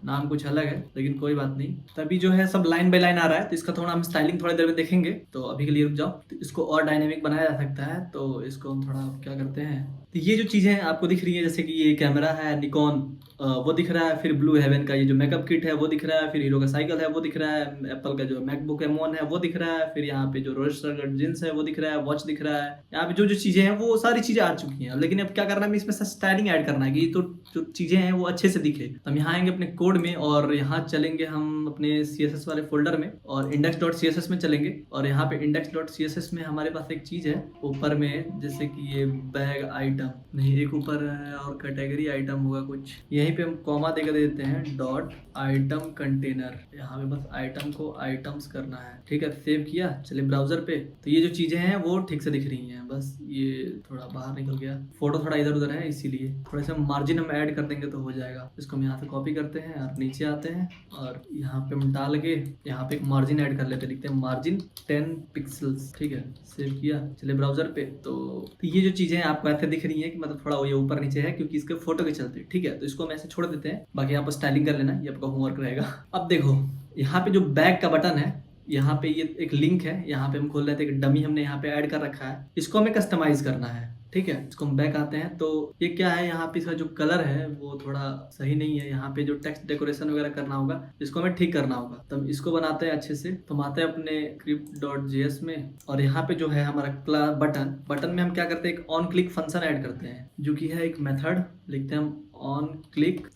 नाम कुछ अलग है लेकिन कोई बात नहीं। तभी जो है सब लाइन बाय लाइन आ रहा है, तो इसका थोड़ा हम स्टाइलिंग थोड़ी देर में देखेंगे, तो अभी के लिए रुक जाओ। तो इसको और डायनेमिक बनाया जा सकता है, तो इसको हम थोड़ा क्या करते हैं, तो ये जो चीजें आपको दिख रही है, जैसे कि ये कैमरा है निकॉन वो दिख रहा है, फिर ब्लू हेवन का ये जो मेकअप किट है वो दिख रहा है, फिर हीरो का साइकिल है वो दिख रहा है, एप्पल का जो मैकबुक M1 है वो दिख रहा है, फिर यहाँ पे जो रोस्टर जींस है वो दिख रहा है, वॉच दिख रहा है। यहाँ पे जो चीजें हैं वो सारी चीजें आ चुकी हैं, लेकिन अब क्या करना है, इसमें स्टाइलिंग ऐड करना है कि तो जो चीजें हैं वो अच्छे से दिखे। तो हम यहाँ आएंगे अपने कोड में, और यहाँ चलेंगे हम अपने CSS वाले फोल्डर में, और index.css में चलेंगे, और यहाँ पे index.css में हमारे पास एक चीज है ऊपर में, जैसे कि ये बैग आइटम आइटम नहीं, एक ऊपर है और कैटेगरी आइटम होगा कुछ, यहीं पे हम कॉमा देकर देते हैं डॉट आइटम कंटेनर। यहाँ पे बस आइटम को आइटम्स करना है, ठीक है। सेव किया, चलिए ब्राउजर पे, तो ये जो चीजें हैं वो ठीक से दिख रही हैं, बस ये थोड़ा बाहर निकल गया, फोटो थोड़ा इधर उधर है इसीलिए। थोड़ा सा मार्जिन हम ऐड कर देंगे तो हो जाएगा। इसको हम यहाँ से कॉपी करते हैं और नीचे आते हैं और यहाँ पे हम डाल के यहाँ पे एक मार्जिन ऐड कर लेते हैं, लिखते हैं मार्जिन 10 पिक्सल्स, ठीक है। सेव किया, चलिए ब्राउजर पे, तो ये जो चीजें आपको ऐसे दिख रही है कि मतलब थोड़ा ये ऊपर नीचे है क्योंकि इसके फोटो के चलते, ठीक है। तो इसको हम ऐसे छोड़ देते हैं, बाकी यहाँ पर स्टाइलिंग कर लेना, ये आपका होमवर्क रहेगा। अब देखो यहाँ पे जो बैक का बटन है, यहाँ पे ये एक लिंक है, यहाँ पे हम खोल रहे थे, एक डमी हमने यहाँ पे ऐड कर रखा है, इसको हमें कस्टमाइज करना है, ठीक है। इसको हम बैक आते हैं, तो ये क्या है, यहाँ पे इसका जो कलर है वो थोड़ा सही नहीं है, यहाँ पे जो टेक्स्ट डेकोरेशन वगैरह करना होगा इसको हमें ठीक करना होगा। तो हम इसको बनाते हैं अच्छे से, तो हम आते हैं अपने script.js में और यहाँ पे जो है हमारा बटन में हम क्या करते हैं, एक ऑन क्लिक फंक्शन ऐड करते हैं जो कि है एक मेथड, लिखते हैं हम ऑन क्लिक।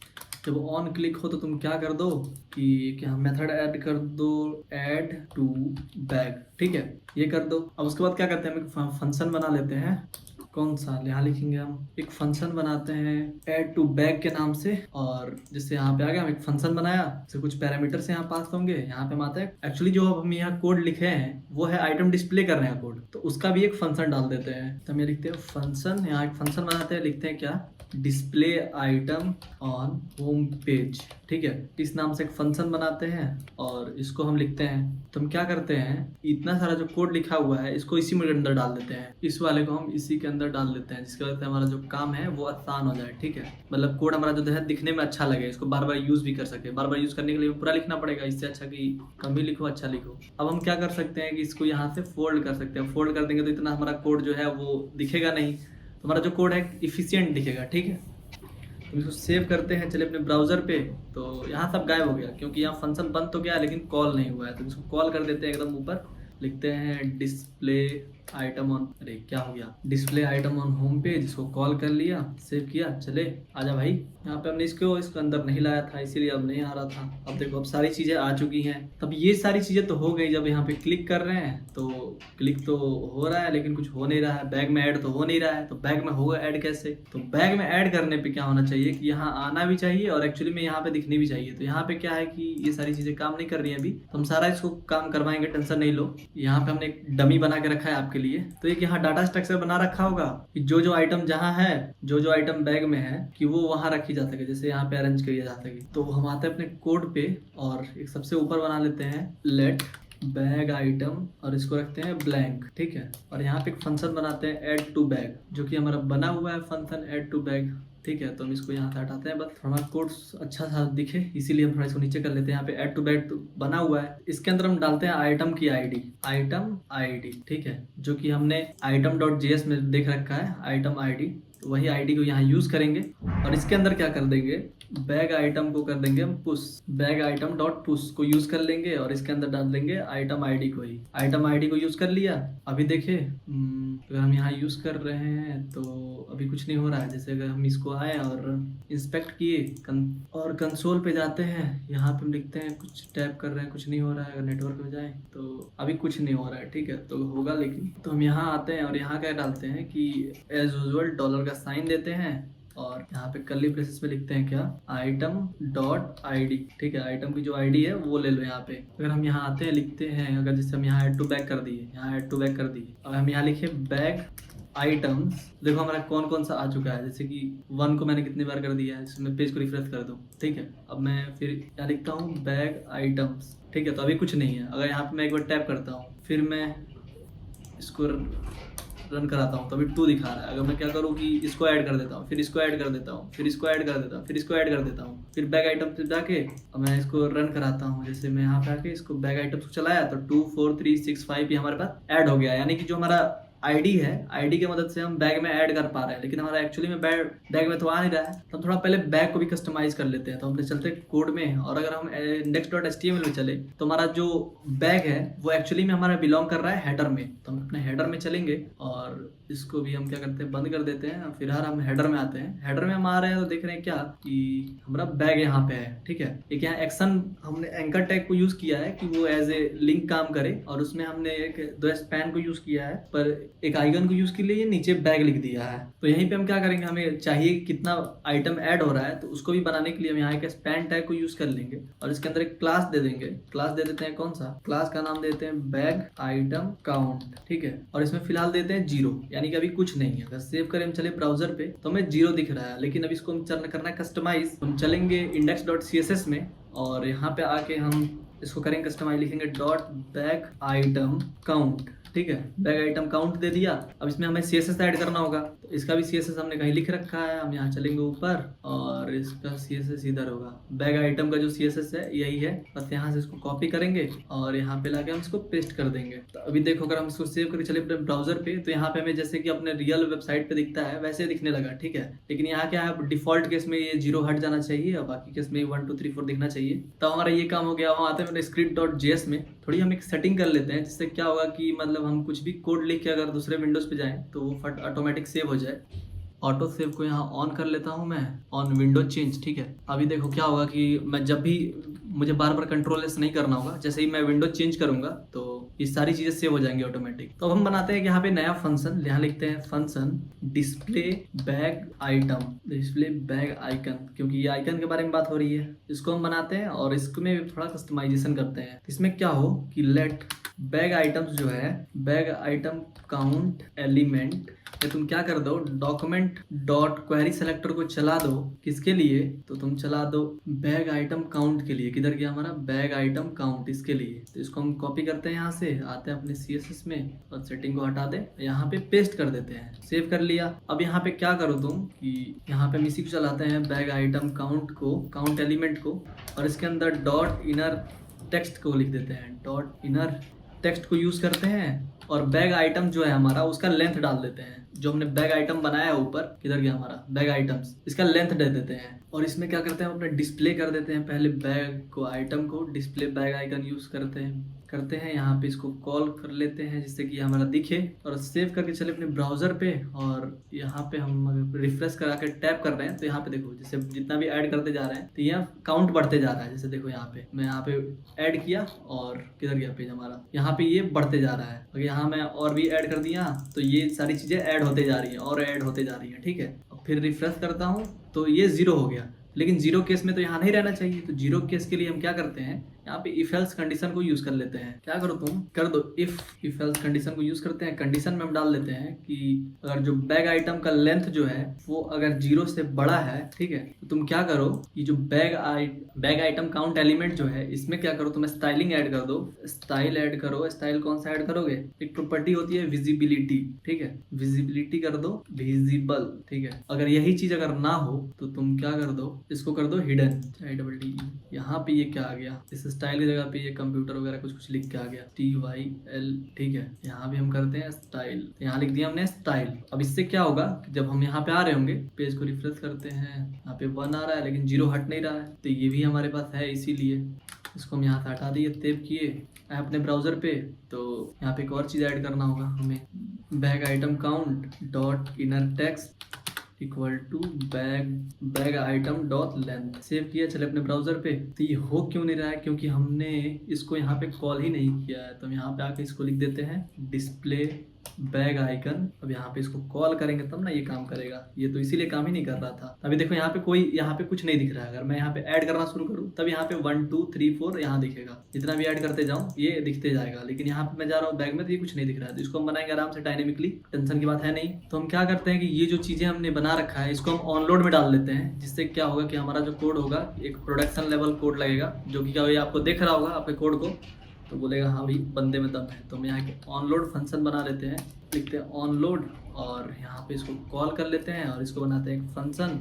जब ऑन क्लिक हो तो तुम क्या कर दो कि क्या मेथड ऐड कर दो, ऐड टू बैग, ठीक है, ये कर दो। अब उसके बाद क्या करते हैं, हम एक फंक्शन बना लेते हैं, कौन सा यहाँ लिखेंगे, हम एक फंक्शन बनाते हैं ऐड टू बैग के नाम से, और जिससे यहाँ पे आ गया हम एक फंक्शन बनाया, इससे कुछ पैरामीटर्स यहाँ पास होंगे। यहाँ पे हम आते हैं, एक्चुअली जो अब हम यहाँ कोड लिखे हैं वो है आइटम डिस्प्ले कर रहे हैं कोड, तो उसका भी एक फंक्शन डाल देते हैं। तो हम ये लिखते हैं फंक्शन, यहाँ एक फंक्शन बनाते हैं, लिखते हैं क्या, display item on home page, ठीक है। इस नाम से एक फंक्शन बनाते हैं और इसको हम लिखते हैं। तो हम क्या करते हैं, इतना सारा जो कोड लिखा हुआ है इसको इसी में अंदर डाल देते हैं, इस वाले को हम इसी के अंदर डाल देते हैं, जिसकी वजह से हमारा जो काम है वो आसान हो जाए, ठीक है। मतलब कोड हमारा जो है दिखने में अच्छा लगे, इसको बार बार यूज भी कर सके। बार बार यूज करने के लिए पूरा लिखना पड़ेगा, इससे अच्छा कि कम ही लिखो, अच्छा लिखो। अब हम क्या कर सकते हैं कि इसको यहाँ से फोल्ड कर सकते हैं, फोल्ड कर देंगे तो इतना हमारा कोड जो है वो दिखेगा नहीं, तो हमारा जो कोड है इफिशियंट दिखेगा, ठीक है। तो इसको सेव करते हैं, चलिए अपने ब्राउजर पे, तो यहाँ सब गायब हो गया क्योंकि यहाँ फंक्शन बंद तो गया लेकिन कॉल नहीं हुआ है। तो इसको कॉल कर देते हैं एकदम ऊपर, लिखते हैं डिस्प्ले आइटम ऑन, अरे क्या हो गया, display item on home page, इसको कॉल कर लिया, सेव किया, चले आजा भाई। यहाँ पे हमने इसको अंदर नहीं लाया था इसीलिए अब नहीं आ रहा था। अब देखो अब सारी चीजें आ चुकी हैं। तब ये सारी चीजें तो हो गई, जब यहाँ पे क्लिक कर रहे हैं तो क्लिक तो हो रहा है लेकिन कुछ हो नहीं रहा है, बैग में ऐड तो हो नहीं रहा है, तो बैग में होगा ऐड कैसे। तो बैग में ऐड करने पे क्या होना चाहिए कि यहाँ आना भी चाहिए और एक्चुअली में यहाँ पे दिखनी भी चाहिए। तो यहाँ पे क्या है कि ये सारी चीजें काम नहीं कर रही है अभी, तो हम सारा इसको काम करवाएंगे, टेंशन नहीं लो। यहाँ पे हमने एक डमी बना के रखा है आपके लिए, तो एक यहाँ डाटा स्ट्रक्चर बना रखा होगा कि जो आइटम जहाँ है, जो आइटम बैग में है कि वो वहां रखी जा सके, जैसे यहाँ पे अरेंज किया जा सके। तो हम आते हैं अपने कोड पे और एक सबसे ऊपर बना लेते हैं लेट बैग आइटम और इसको रखते हैं ब्लैंक, ठीक है। और यहाँ पे एक फंक्शन बनाते हैं ऐड टू बैग, जो कि हमारा बना हुआ है फंक्शन ऐड टू बैग, ठीक है। तो हम इसको यहाँ से हटाते हैं, बस हमारा कोड अच्छा सा दिखे इसीलिए हम थोड़ा इसको नीचे कर लेते हैं। यहाँ पे ऐड टू बैग बना हुआ है, इसके अंदर हम डालते हैं आइटम की आईडी, ठीक है, जो कि हमने item.js में देख रखा है आइटम आईडी, वही आईडी को यहाँ यूज करेंगे। और इसके अंदर क्या कर देंगे, बैग आइटम को कर देंगे हम push, bag item dot push को यूज कर लेंगे और इसके अंदर डाल देंगे आइटम आईडी को ही। आइटम आईडी को यूज कर लिया। अभी देखिए अगर हम यहाँ यूज कर रहे हैं तो अभी कुछ नहीं हो रहा है। जैसे अगर हम इसको आए और इंस्पेक्ट किए और कंसोल पे जाते हैं, यहाँ पे हम लिखते हैं कुछ टैप कर रहे हैं, कुछ नहीं हो रहा है। अगर नेटवर्क में जाए तो अभी कुछ नहीं हो रहा है, ठीक है, तो होगा लेकिन। तो हम यहाँ आते हैं और यहाँ क्या डालते हैं कि एज यूजुअल डॉलर का साइन देते हैं और यहाँ पे कर्ली ब्रेसेस में लिखते हैं क्या, आइटम डॉट आईडी, ठीक है। आइटम की जो आईडी है वो ले लो यहाँ पे। अगर हम यहाँ आते हैं लिखते हैं, अगर जैसे हम यहाँ ऐड टू बैग कर दिए, यहाँ ऐड टू बैग कर दिए और हम यहाँ लिखे बैग आइटम्स, देखो हमारा कौन कौन सा आ चुका है। जैसे कि 1 को मैंने कितनी बार कर दिया है, इसमें पेज को रिफ्रेश कर दूँ, ठीक है। अब मैं फिर यहाँ लिखता हूँ बैग आइटम्स, ठीक है, तो अभी कुछ नहीं है। अगर यहाँ पे मैं एक बार टैप करता हूँ, फिर मैं इसको रन कराता हूँ तो अभी 2 दिखा रहा है। अगर मैं क्या करूँ कि इसको ऐड कर देता हूँ, फिर इसको ऐड कर देता हूँ, फिर इसको ऐड कर देता हूँ, फिर इसको ऐड कर देता हूँ, फिर बैग आइटम पे जाके और मैं इसको रन कराता हूँ। जैसे मैं यहाँ पे आके इसको बैग आइटम्स को चलाया तो 2 4 3 6 5 ये हमारे पास ऐड हो गया। यानी कि जो हमारा आईडी है, आईडी की मदद से हम बैग में ऐड कर पा रहे हैं, लेकिन हमारा एक्चुअली में बैग में तो आ नहीं रहा है। तो हम थोड़ा पहले बैग को भी कस्टमाइज कर लेते हैं। तो हमने चलते कोड में और अगर हम index.html में चले तो हमारा जो बैग है वो एक्चुअली में हमारा बिलोंग कर रहा है हेडर में। तो हम अपने हेडर में चलेंगे और इसको भी हम क्या करते हैं, बंद कर देते हैं। फिर हम हेडर में आते हैं। हेडर में हम आ रहे हैं तो देख रहे हैं क्या कि हमारा बैग यहाँ पे है, ठीक है। एक यहाँ एक्शन हमने एंकर टैग को यूज किया है कि वो एज ए लिंक काम करे और उसमें हमने एक 2 स्पैन को यूज किया है, पर एक आइकन को यूज के लिए नीचे बैग लिख दिया है। तो यहीं पे हम क्या करेंगे, हमें चाहिए कितना आइटम ऐड हो रहा है, तो उसको भी बनाने के लिए हम यहाँ एक स्पैन टैग को यूज कर लेंगे और इसके अंदर एक क्लास दे देंगे। क्लास दे देते हैं कौन सा, क्लास का नाम देते हैं बैग आइटम काउंट, ठीक है। और इसमें फिलहाल देते हैं 0, यानी कि अभी कुछ नहीं है। अगर सेव करें हम चले ब्राउजर पे तो हमें 0 दिख रहा है, लेकिन अभी इसको हम करना है कस्टमाइज। हम चलेंगे index.css में और यहाँ पे आके हम इसको करेंगे कस्टमाइज, लिखेंगे डॉट बैग आइटम काउंट, ठीक है। बैग आइटम काउंट दे दिया। अब इसमें हमें CSS ऐड करना होगा, तो इसका भी CSS हमने कहीं लिख रखा है। हम यहाँ चलेंगे ऊपर और इसका CSS इधर होगा। बैग आइटम का जो CSS है यही है, बस यहाँ से इसको कॉपी करेंगे और यहाँ पे लाके हम इसको पेस्ट कर देंगे। तो अभी देखो अगर हम इसको सेव करके चले अपने ब्राउजर पे, तो यहाँ पे हमें जैसे कि अपने रियल वेबसाइट पे दिखता है वैसे दिखने लगा, ठीक है। लेकिन यहाँ क्या है, डिफॉल्ट केस में ये 0 हट जाना चाहिए और बाकी केस में 1 2 3 4 दिखना चाहिए। तो हमारा ये काम हो गया। वहाँ आते हैं अपने script.js में, थोड़ी हम एक सेटिंग कर लेते हैं, जिससे क्या होगा कि मतलब हम कुछ भी कोड लिख के अगर दूसरे विंडोज पे जाएं तो वो फट ऑटोमेटिक सेव हो जाए। ऑटो सेव को यहाँ ऑन कर लेता हूँ मैं, ऑन विंडो चेंज, ठीक है। अभी देखो क्या होगा कि मैं जब भी मुझे बार बार कंट्रोल एस नहीं करना होगा, जैसे ही मैं विंडो चेंज करूंगा तो ये सारी चीजें सेव हो जाएंगी ऑटोमेटिक। तो अब हम बनाते हैं कि यहाँ पे नया फंक्शन, यहाँ लिखते हैं function display bag item, display bag icon, क्योंकि ये आइकन के बारे में बात हो रही है। इसको हम बनाते हैं और इसमें भी थोड़ा कस्टमाइजेशन करते हैं। इसमें क्या हो कि लेट बैग आइटम्स जो है, बैग आइटम काउंट एलिमेंट, या तुम क्या कर दो, डॉक्यूमेंट डॉट क्वेरी सेलेक्टर को चला दो। किसके लिए, तो तुम चला दो बैग आइटम काउंट के लिए। किधर गया हमारा बैग आइटम काउंट, इसके लिए। तो इसको हम कॉपी करते हैं, यहाँ से आते हैं अपने CSS में और सेटिंग को हटा दे, यहाँ पे पेस्ट कर देते हैं। सेव कर लिया। अब यहाँ पे क्या करो तुम कि यहाँ पे हम इसी को चलाते हैं बैग आइटम काउंट को, काउंट एलिमेंट को, और इसके अंदर डॉट इनर टेक्स्ट को लिख देते हैं। डॉट इनर टेक्स्ट को यूज करते हैं और बैग आइटम जो है हमारा उसका लेंथ डाल देते हैं। जो हमने बैग आइटम बनाया है ऊपर, किधर गया हमारा बैग आइटम्स, इसका लेंथ दे देते हैं। और इसमें क्या करते हैं, अपने डिस्प्ले कर देते हैं पहले बैग को, आइटम को डिस्प्ले बैग आइकन यूज करते हैं यहाँ पे इसको कॉल कर लेते हैं जिससे कि हमारा दिखे, और सेव करके चले अपने ब्राउजर पे। और यहाँ पे हम रिफ्रेश करा के टैप कर रहे हैं तो यहाँ पे देखो जैसे जितना भी ऐड करते जा रहे हैं तो यहाँ काउंट बढ़ते जा रहा है। जैसे देखो यहाँ पे मैं यहाँ पे ऐड किया और किधर गया पेज हमारा, यहाँ पे ये बढ़ते जा रहा है। और यहाँ मैं और भी ऐड कर दिया तो ये सारी चीजें ऐड होते जा रही है और ऐड होते जा रही है, ठीक है। अब फिर रिफ्रेश करता हूँ तो ये 0 हो गया, लेकिन 0 केस में तो यहाँ नहीं रहना चाहिए। तो 0 केस के लिए हम क्या करते हैं, यहाँ पे इफ एल्स कंडीशन को यूज कर लेते हैं। क्या करो तुम, कर दो इफ एल्स कंडीशन को यूज करते हैं। कंडीशन में हम डाल देते हैं कि अगर जो बैग आइटम का लेंथ जो है वो अगर 0 से बड़ा है, ठीक है, तो तुम क्या करो कि जो बैग आइटम काउंट एलिमेंट जो है इसमें क्या करो, तुम स्टाइलिंग ऐड कर दो। स्टाइल ऐड करो। स्टाइल कौन सा ऐड करोगे, एक प्रॉपर्टी होती है विजिबिलिटी, ठीक है, विजिबिलिटी कर दो, विजिबल, ठीक है। अगर यही चीज अगर ना हो तो तुम क्या कर दो, इसको कर दो हिडन, IDD। यहाँ पे ये क्या आ गया, इस स्टाइल की जगह पे ये कंप्यूटर वगैरह कुछ लिख के आ गया, TYL, ठीक है। यहाँ भी हम करते हैं स्टाइल, यहाँ लिख दिया हमने स्टाइल। अब इससे क्या होगा कि जब हम यहाँ पे आ रहे होंगे, पेज को रिफ्रेश करते हैं, यहाँ पे 1 आ रहा है लेकिन 0 हट नहीं रहा है, तो ये भी हमारे पास है, इसीलिए इसको हम यहाँ से हटा दिए। सेव किए अपने ब्राउजर पे, तो यहाँ पे एक और चीज़ ऐड करना होगा हमें, bag item count dot inner text equal to bag item dot length. Save किया, चले अपने ब्राउजर पे। तो ये हो क्यों नहीं रहा है, क्योंकि हमने इसको यहाँ पे कॉल ही नहीं किया है। तो हम यहाँ पे आके इसको लिख देते हैं डिस्प्ले बैग आइकन। अब यहाँ पे इसको कॉल करेंगे तब ना ये काम करेगा, ये तो इसीलिए काम ही नहीं कर रहा था। अभी देखो यहाँ पे कुछ नहीं दिख रहा है। अगर मैं यहाँ पे ऐड करना शुरू करूँ तब यहाँ पे 1 2 3 4 यहाँ दिखेगा, जितना भी ऐड करते जाऊँ ये दिखते जाएगा। लेकिन यहाँ पे मैं जा रहा हूँ बैग में तो ये कुछ नहीं दिख रहा है। तो इसको हम बनाएंगे आराम से डायनेमिकली, टेंशन की बात है नहीं। तो हम क्या करते हैं कि ये जो चीजें हमने बना रखा है इसको हम ऑनलोड में डाल देते हैं, जिससे क्या होगा कि हमारा जो कोड होगा एक प्रोडक्शन लेवल कोड लगेगा, जो कि क्या होगा आपको देख रहा होगा आपके कोड को, तो बोलेगा हाँ भाई बंदे में दम है। तो हम यहाँ के ऑनलोड फंक्शन बना लेते हैं, लिखते हैं ऑनलोड और यहाँ पे इसको कॉल कर लेते हैं और इसको बनाते हैं एक फंक्शन,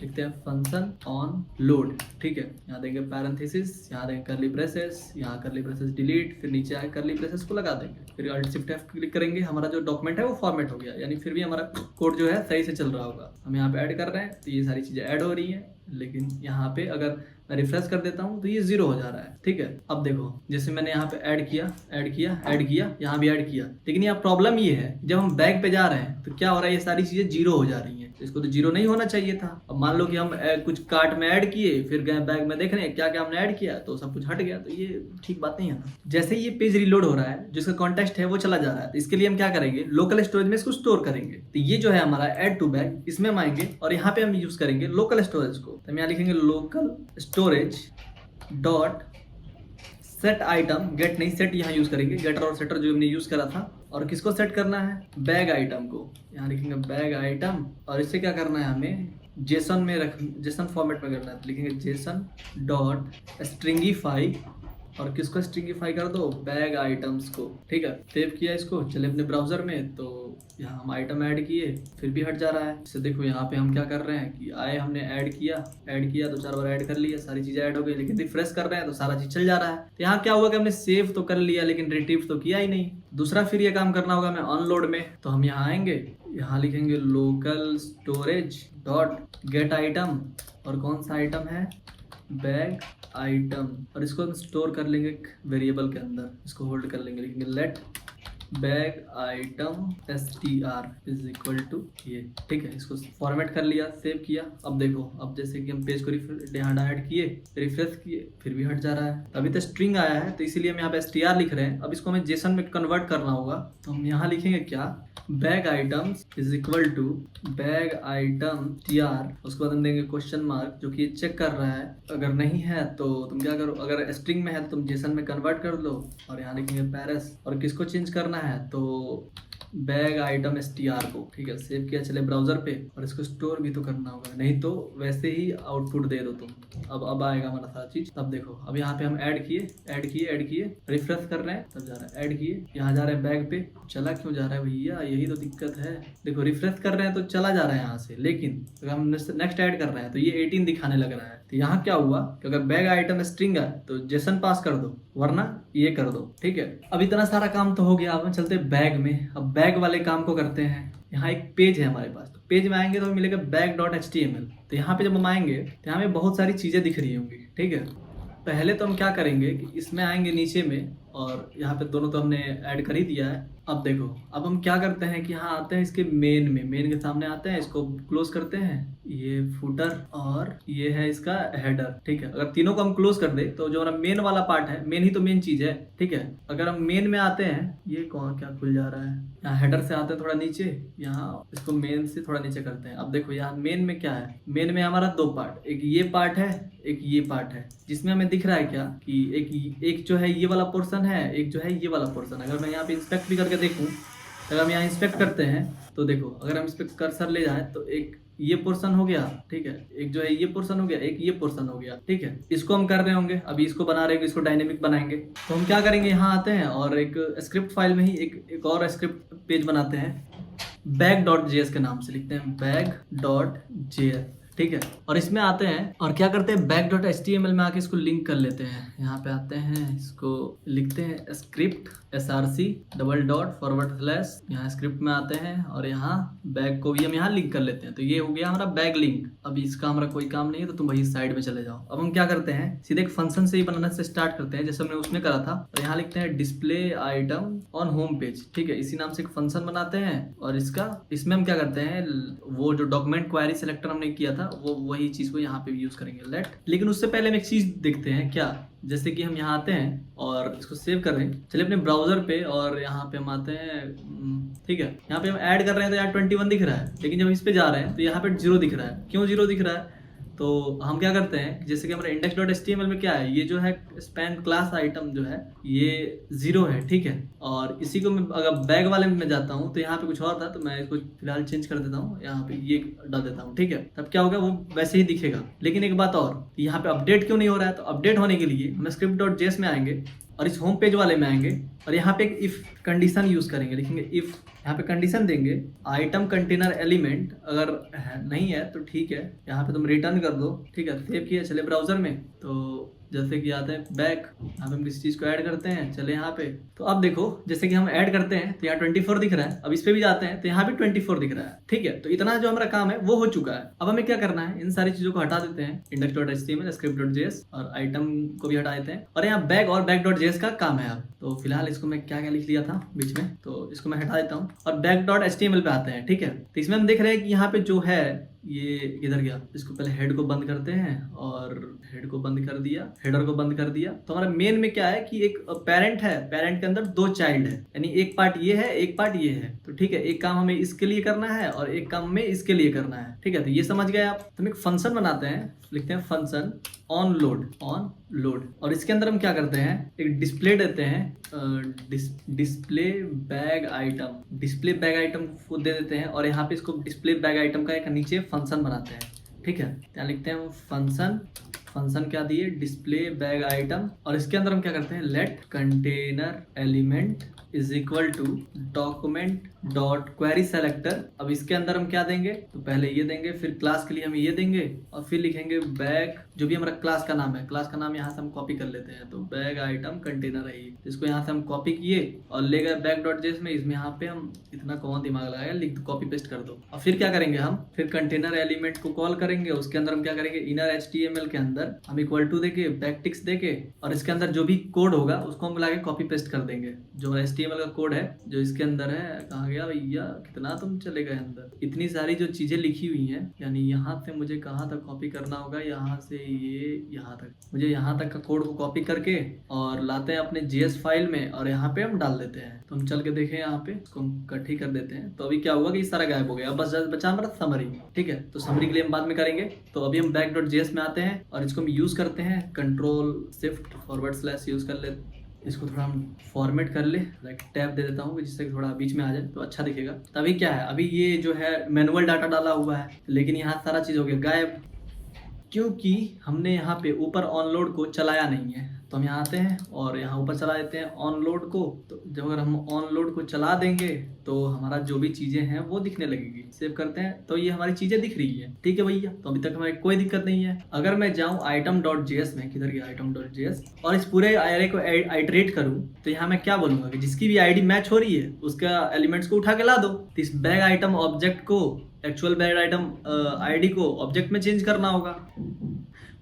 लिखते हैं फंक्शन ऑन लोड, ठीक है। यहाँ देंगे पैरेंथेसिस, यहाँ देंगे करली ब्रेसेस, यहाँ करली ब्रेसेस डिलीट, फिर नीचे आए करली ब्रेसेस को लगा देंगे, फिर Alt Shift F क्लिक करेंगे। हमारा जो डॉक्यूमेंट है वो फॉर्मेट हो गया, यानी फिर भी हमारा कोड जो है सही से चल रहा होगा। हम यहाँ पे ऐड कर रहे हैं तो ये सारी चीजें ऐड हो रही है, लेकिन यहाँ पे अगर मैं रिफ्रेश कर देता हूँ तो ये 0 हो जा रहा है, ठीक है। अब देखो जैसे मैंने यहाँ पे ऐड किया, यहाँ भी ऐड किया, लेकिन यहाँ प्रॉब्लम ये है जब हम बैक पे जा रहे हैं तो क्या हो रहा है, ये सारी चीजें 0 हो जा रही हैं। इसको तो 0 नहीं होना चाहिए था। अब मान लो कि हम कुछ कार्ट में ऐड किए, फिर गए बैग में देख रहे हैं क्या क्या हमने ऐड किया, तो सब कुछ हट गया, तो ये ठीक बात नहीं है ना। जैसे ही ये पेज रिलोड हो रहा है, जिसका कॉन्टेक्स्ट है वो चला जा रहा है, तो इसके लिए हम क्या करेंगे, लोकल स्टोरेज में इसको स्टोर करेंगे। तो ये जो है हमारा ऐड टू बैग, इसमें हम आएंगे और यहाँ पे हम यूज करेंगे लोकल स्टोरेज को। तो हम यहाँ लिखेंगे local storage dot set item, get नहीं सेट यहाँ यूज करेंगे, गेटर और सेटर जो हमने यूज करा था। और किसको सेट करना है, बैग आइटम को। यहाँ लिखेंगे बैग आइटम, और इससे क्या करना है, हमें जेसन में जेसन फॉर्मेट में करना है। तो लिखेंगे जेसन डॉट स्ट्रिंगीफाई, और किसको स्ट्रिंगीफाई कर दो, बैग आइटम्स को। ठीक है, सेव किया इसको, चले अपने ब्राउजर में, तो यहाँ हम आइटम ऐड किए, फिर भी हट जा रहा है। इससे देखो यहाँ पे हम क्या कर रहे हैं कि आए, हमने ऐड किया 2-4 बार ऐड कर लिया, सारी चीजें ऐड हो गई, लेकिन रिफ्रेश कर रहे हैं तो सारा चीज चल जा रहा है। तो यहाँ क्या हुआ कि हमने सेव तो कर लिया लेकिन रिट्रीव तो किया ही नहीं। दूसरा फिर ये काम करना होगा हमें ऑनलोड में। तो हम यहाँ आएंगे, यहाँ लिखेंगे local storage dot gate item, और कौन सा आइटम है, बैग आइटम, और इसको हम स्टोर कर लेंगे एक वेरिएबल के अंदर, इसको होल्ड कर लेंगे, लिखेंगे let bag item str is equal to ये। ठीक है, इसको फॉर्मेट कर लिया, सेव किया। अब देखो, अब जैसे कि हम पेज को यहाँ ऐड किए, रिफ्रेश किए, फिर भी हट जा रहा है। अभी तो स्ट्रिंग आया है, तो इसीलिए हम यहाँ पे str लिख रहे हैं। अब इसको हमें जेसन में कन्वर्ट करना होगा, तो हम यहाँ लिखेंगे क्या, bag items is equal to bag item tr, उसके बाद हम देंगे क्वेश्चन मार्क, जो कि चेक कर रहा है। अगर नहीं है तो तुम क्या करो, अगर स्ट्रिंग में है तो तुम जेसन में कन्वर्ट कर लो, और यहाँ लिखेंगे पैरिस, और किसको चेंज करना है, तो बैग आइटम str को। ठीक है, सेव किया, चले ब्राउजर पे, और इसको स्टोर भी तो करना होगा, नहीं तो वैसे ही आउटपुट दे दो तुम। अब आएगा हमारा सारा चीज। अब देखो, अब यहाँ पे हम ऐड किए, रिफ्रेश कर रहे हैं, तब जा रहा है, ऐड किए, यहाँ जा रहे हैं बैग पे, चला क्यों जा रहा है भैया, यही तो दिक्कत है। देखो, रिफ्रेश कर रहे हैं तो चला जा रहा है यहाँ से, लेकिन अगर हम नेक्स्ट ऐड कर रहे हैं तो ये 18 दिखाने लग रहा है। तो यहाँ क्या हुआ कि अगर बैग आइटम स्ट्रिंग है तो जेसन पास कर दो, वरना ये कर दो। ठीक है, अब इतना सारा काम तो हो गया, अब हम चलते हैं बैग में। अब बैग वाले काम को करते हैं। यहाँ एक पेज है हमारे पास, तो पेज में आएंगे तो हमें मिलेगा बैग.html। तो यहाँ पे जब हम आएंगे तो यहाँ पे बहुत सारी चीजें दिख रही होंगी। ठीक है, पहले तो हम क्या करेंगे कि इसमें आएंगे नीचे में, और यहाँ पे दोनों तो हमने ऐड कर ही दिया है। अब देखो, अब हम क्या करते हैं कि यहाँ आते हैं इसके मेन में, मेन के सामने आते हैं, इसको क्लोज करते हैं, ये फुटर और ये है इसका हेडर। ठीक है, अगर तीनों को हम क्लोज कर दे तो जो हमारा मेन वाला पार्ट है, मेन ही तो मेन चीज है। ठीक है, अगर हम मेन में आते हैं, ये कौन क्या खुल जा रहा है, यहाँ हेडर से आते हैं थोड़ा नीचे, यहाँ इसको मेन से थोड़ा नीचे करते हैं। अब देखो, यहाँ मेन में क्या है, मेन में हमारा 2 पार्ट, एक ये पार्ट है, एक ये पार्ट है, जिसमें हमें दिख रहा है क्या कि एक जो है ये वाला पोर्शन है, एक जो है ये वाला पोर्शन। अगर मैं यहाँ पे इंस्पेक्ट भी करके देखूं, अगर हम यहाँ इंस्पेक्ट करते हैं तो देखो, अगर हम इस पे कर्सर ले जाएं तो एक ये पोर्शन हो गया। ठीक है, एक जो है ये पोर्शन हो गया, एक ये पोर्शन हो गया। ठीक है, इसको हम कर रहे होंगे, अभी इसको बना रहे होंगे, इसको डायनेमिक बनाएंगे। तो हम क्या करेंगे, यहाँ आते हैं और एक स्क्रिप्ट फाइल में ही एक और स्क्रिप्ट पेज बनाते हैं, बैग.js के नाम से लिखते हैं बैग.js। ठीक है, और इसमें आते हैं और क्या करते हैं, बैग.html में आके इसको लिंक कर लेते हैं। यहाँ पे आते हैं, इसको लिखते हैं स्क्रिप्ट src // यहाँ स्क्रिप्ट में आते हैं और यहाँ बैग को भी हम यहाँ लिंक कर लेते हैं। तो ये हो गया हमारा बैग लिंक। अभी इसका हमारा कोई काम नहीं है, तो तुम वही साइड में चले जाओ। अब हम क्या करते हैं, सीधे एक फंक्शन से ही बनाने से स्टार्ट करते हैं, जैसे हमने उसमें करा था। और यहाँ लिखते हैं display item on home page. ठीक है, इसी नाम से एक फंक्शन बनाते हैं, और इसमें हम क्या करते हैं, वो जो डॉक्यूमेंट क्वेरी सिलेक्टर हमने किया था, वो वही चीज को यहाँ पे भी यूज करेंगे, लेट। लेकिन उससे पहले हम एक चीज देखते हैं, क्या, जैसे कि हम यहाँ आते हैं और इसको सेव कर रहे हैं, चलिए अपने ब्राउजर पे, और यहाँ पे हम आते हैं। ठीक है, यहाँ पे हम ऐड कर रहे हैं तो यहाँ 21 दिख रहा है, लेकिन जब इस पे जा रहे हैं तो यहाँ पे 0 दिख रहा है। क्यों 0 दिख रहा है, तो हम क्या करते हैं, जैसे कि हमारे index.html में क्या है, ये जो है स्पैन क्लास आइटम जो है ये 0 है। ठीक है, और इसी को मैं अगर बैग वाले में जाता हूँ तो यहाँ पे कुछ और था, तो मैं इसको फिलहाल चेंज कर देता हूँ, यहाँ पे ये डाल देता हूँ। ठीक है, तब क्या होगा, वो वैसे ही दिखेगा। लेकिन एक बात और, यहाँ पे अपडेट क्यों नहीं हो रहा है, तो अपडेट होने के लिए हम script.js में आएंगे और इस होम पेज वाले में आएंगे और यहाँ पे एक इफ कंडीशन यूज करेंगे, लिखेंगे इफ, यहाँ पे कंडीशन देंगे आइटम कंटेनर एलिमेंट, अगर नहीं है तो ठीक है, यहाँ पे तुम रिटर्न कर दो। ठीक है, सेव किया, चले ब्राउजर में, तो जैसे कि आते हैं बैक, यहाँ पे हम किसी चीज़ को ऐड करते हैं, चले यहाँ पे। तो अब देखो जैसे कि हम ऐड करते हैं तो यहाँ 24 दिख रहा है। अब इस पे भी जाते हैं तो यहाँ भी 24 दिख रहा है। ठीक है, तो इतना जो हमारा काम है वो हो चुका है। अब हमें क्या करना है, इन सारी चीज़ों को हटा देते हैं, index.html, script.js और आइटम को भी हटा देते हैं, और यहाँ बैक और back.js का काम है। अब तो फिलहाल इसको मैं क्या क्या लिख लिया था बीच में, तो इसको मैं हटा देता हूँ और back.html पे आते हैं। ठीक है, तो इसमें हम देख रहे हैं कि यहाँ पे जो है ये किधर गया। इसको पहले हेड को बंद करते हैं और हेड को बंद कर दिया, हेडर को बंद कर दिया। तो हमारा मेन में क्या है कि एक पेरेंट है, पेरेंट के अंदर 2 चाइल्ड है, यानी एक पार्ट ये है, एक पार्ट ये है। तो ठीक है, एक काम हमें इसके लिए करना है और एक काम हमें इसके लिए करना है। ठीक है, तो ये समझ गए आप। तो हम एक फंक्शन बनाते हैं, लिखते हैं फंक्शन ऑन लोड, और इसके अंदर हम क्या करते हैं, एक डिस्प्ले देते हैं, डिस्प्ले बैग आइटम को दे देते हैं, और यहाँ पे इसको डिस्प्ले बैग आइटम का एक नीचे फंक्शन बनाते हैं। ठीक है, यहाँ लिखते हैं फंक्शन क्या दिए, डिस्प्ले बैग आइटम, और इसके अंदर हम क्या करते हैं, let container element is equal to document dot query selector. अब इसके अंदर हम क्या देंगे, तो पहले ये देंगे, फिर क्लास के लिए हम ये देंगे, और फिर लिखेंगे बैग, जो भी हमारा क्लास का नाम है, क्लास का नाम यहाँ से हम कॉपी कर लेते हैं। तो बैग आइटम कंटेनर है ये, इसको यहाँ से हम कॉपी किए और ले गए बैग.js में। इसमें यहाँ पे हम इतना कौन दिमाग लगाएगा, लिख दो, कॉपी पेस्ट कर दो। और फिर क्या करेंगे, हम फिर कंटेनर एलिमेंट को कॉल करेंगे। उसके अंदर हम क्या करेंगे, इनर HTML के अंदर हम इक्वल टू देके बैकटिक्स देके, और इसके अंदर जो भी कोड होगा उसको हम लाके कॉपी पेस्ट कर देंगे। जो HTML का कोड है जो इसके अंदर है, कहाँ गया भैया, कितना तुम चले गए अंदर, इतनी सारी जो चीजें लिखी हुई हैं, यानी यहाँ से मुझे कहाँ तक कॉपी करना होगा, यहाँ से ये यहाँ तक, मुझे यहाँ तक का कोड को कॉपी करके और लाते हैं अपने JS फाइल में, और यहाँ पे हम डाल देते हैं। तो हम चल के देखें, यहाँ पे इसको हम इकट्ठी कर देते हैं। तो अभी क्या हुआ कि इस सारा गायब हो गया। अब बस बचा हमारा समरी। ठीक है, तो समरी के लिए हम बाद में करेंगे। तो अभी हम बैक.js में आते हैं और इसको हम यूज करते हैं, Ctrl+Shift/यूज कर ले। इसको थोड़ा हम फॉर्मेट कर ले, लाइक टैब दे देता हूँ जिससे थोड़ा बीच में आ जाए तो अच्छा दिखेगा। तभी क्या है, अभी ये जो है मैनुअल डाटा डाला हुआ है, लेकिन यहाँ सारा चीज़ हो गया गायब, क्योंकि हमने यहाँ पे ऊपर ऑनलोड को चलाया नहीं है। तो हम यहाँ आते हैं और यहाँ ऊपर चला देते हैं ऑनलोड को। तो जब अगर हम ऑनलोड को चला देंगे तो हमारा जो भी चीज़ें हैं वो दिखने लगेगी। सेव करते हैं तो ये हमारी चीज़ें दिख रही है। ठीक है भैया, तो अभी तक हमें कोई दिक्कत नहीं है। अगर मैं जाऊँ item.js में, किधर गया item.js, और इस पूरे एरे को आइटरेट करूँ, तो यहाँ मैं क्या बोलूँगा कि जिसकी भी आईडी मैच हो रही है उसका एलिमेंट्स को उठा के ला दो। तो इस बैग आइटम ऑब्जेक्ट को, एक्चुअल बैग आइटम आईडी को ऑब्जेक्ट में चेंज करना होगा।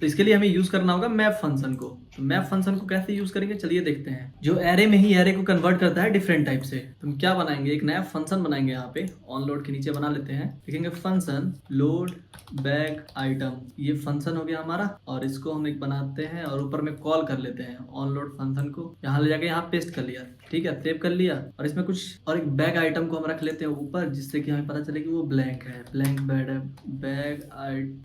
तो इसके लिए हमें यूज करना होगा मैप फंक्शन को। तो मैप फंक्शन को कैसे यूज करेंगे, चलिए देखते हैं। जो एरे में ही एरे को कन्वर्ट करता है डिफरेंट टाइप से। तो हम क्या बनाएंगे, एक नया फंक्शन बनाएंगे। यहाँ पे ऑन लोड के नीचे बना लेते हैं, लिखेंगे फंक्शन लोड बैग आइटम। ये फंक्शन हो गया हमारा, और इसको हम एक बनाते हैं और ऊपर में कॉल कर लेते हैं ऑन लोड फंक्शन को। यहाँ ले जाके यहाँ पेस्ट कर लिया। ठीक है, सेव कर लिया, और इसमें कुछ और एक बैग आइटम को हम रख लेते हैं ऊपर, जिससे कि हमें पता चले कि वो ब्लैंक है, ब्लैंक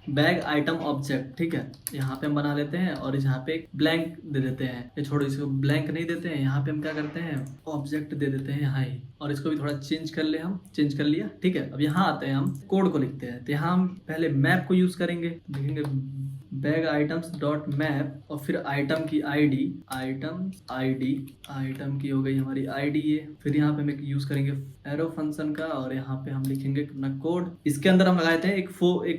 बैग आइटम ऑब्जेक्ट। ठीक है, यहाँ पे हम बना लेते हैं और यहाँ पे एक ब्लैंक दे देते हैं। ये छोड़ो, इसको ब्लैंक नहीं देते हैं, यहाँ पे हम क्या करते हैं, ऑब्जेक्ट दे देते हैं यहाँ ही, और इसको भी थोड़ा चेंज कर ले। हम चेंज कर लिया। ठीक है, अब यहाँ आते हैं, हम कोड को लिखते हैं। तो यहाँ हम पहले मैप को यूज करेंगे, लिखेंगे बैग आइटम्स डॉट मैप, और फिर आइटम की आईडी, आइटम की हो गई हमारी आईडी ये। फिर यहाँ पे हम यूज करेंगे एरो फंक्शन का, और यहाँ पे हम लिखेंगे अपना कोड। इसके अंदर हम लगाते हैं एक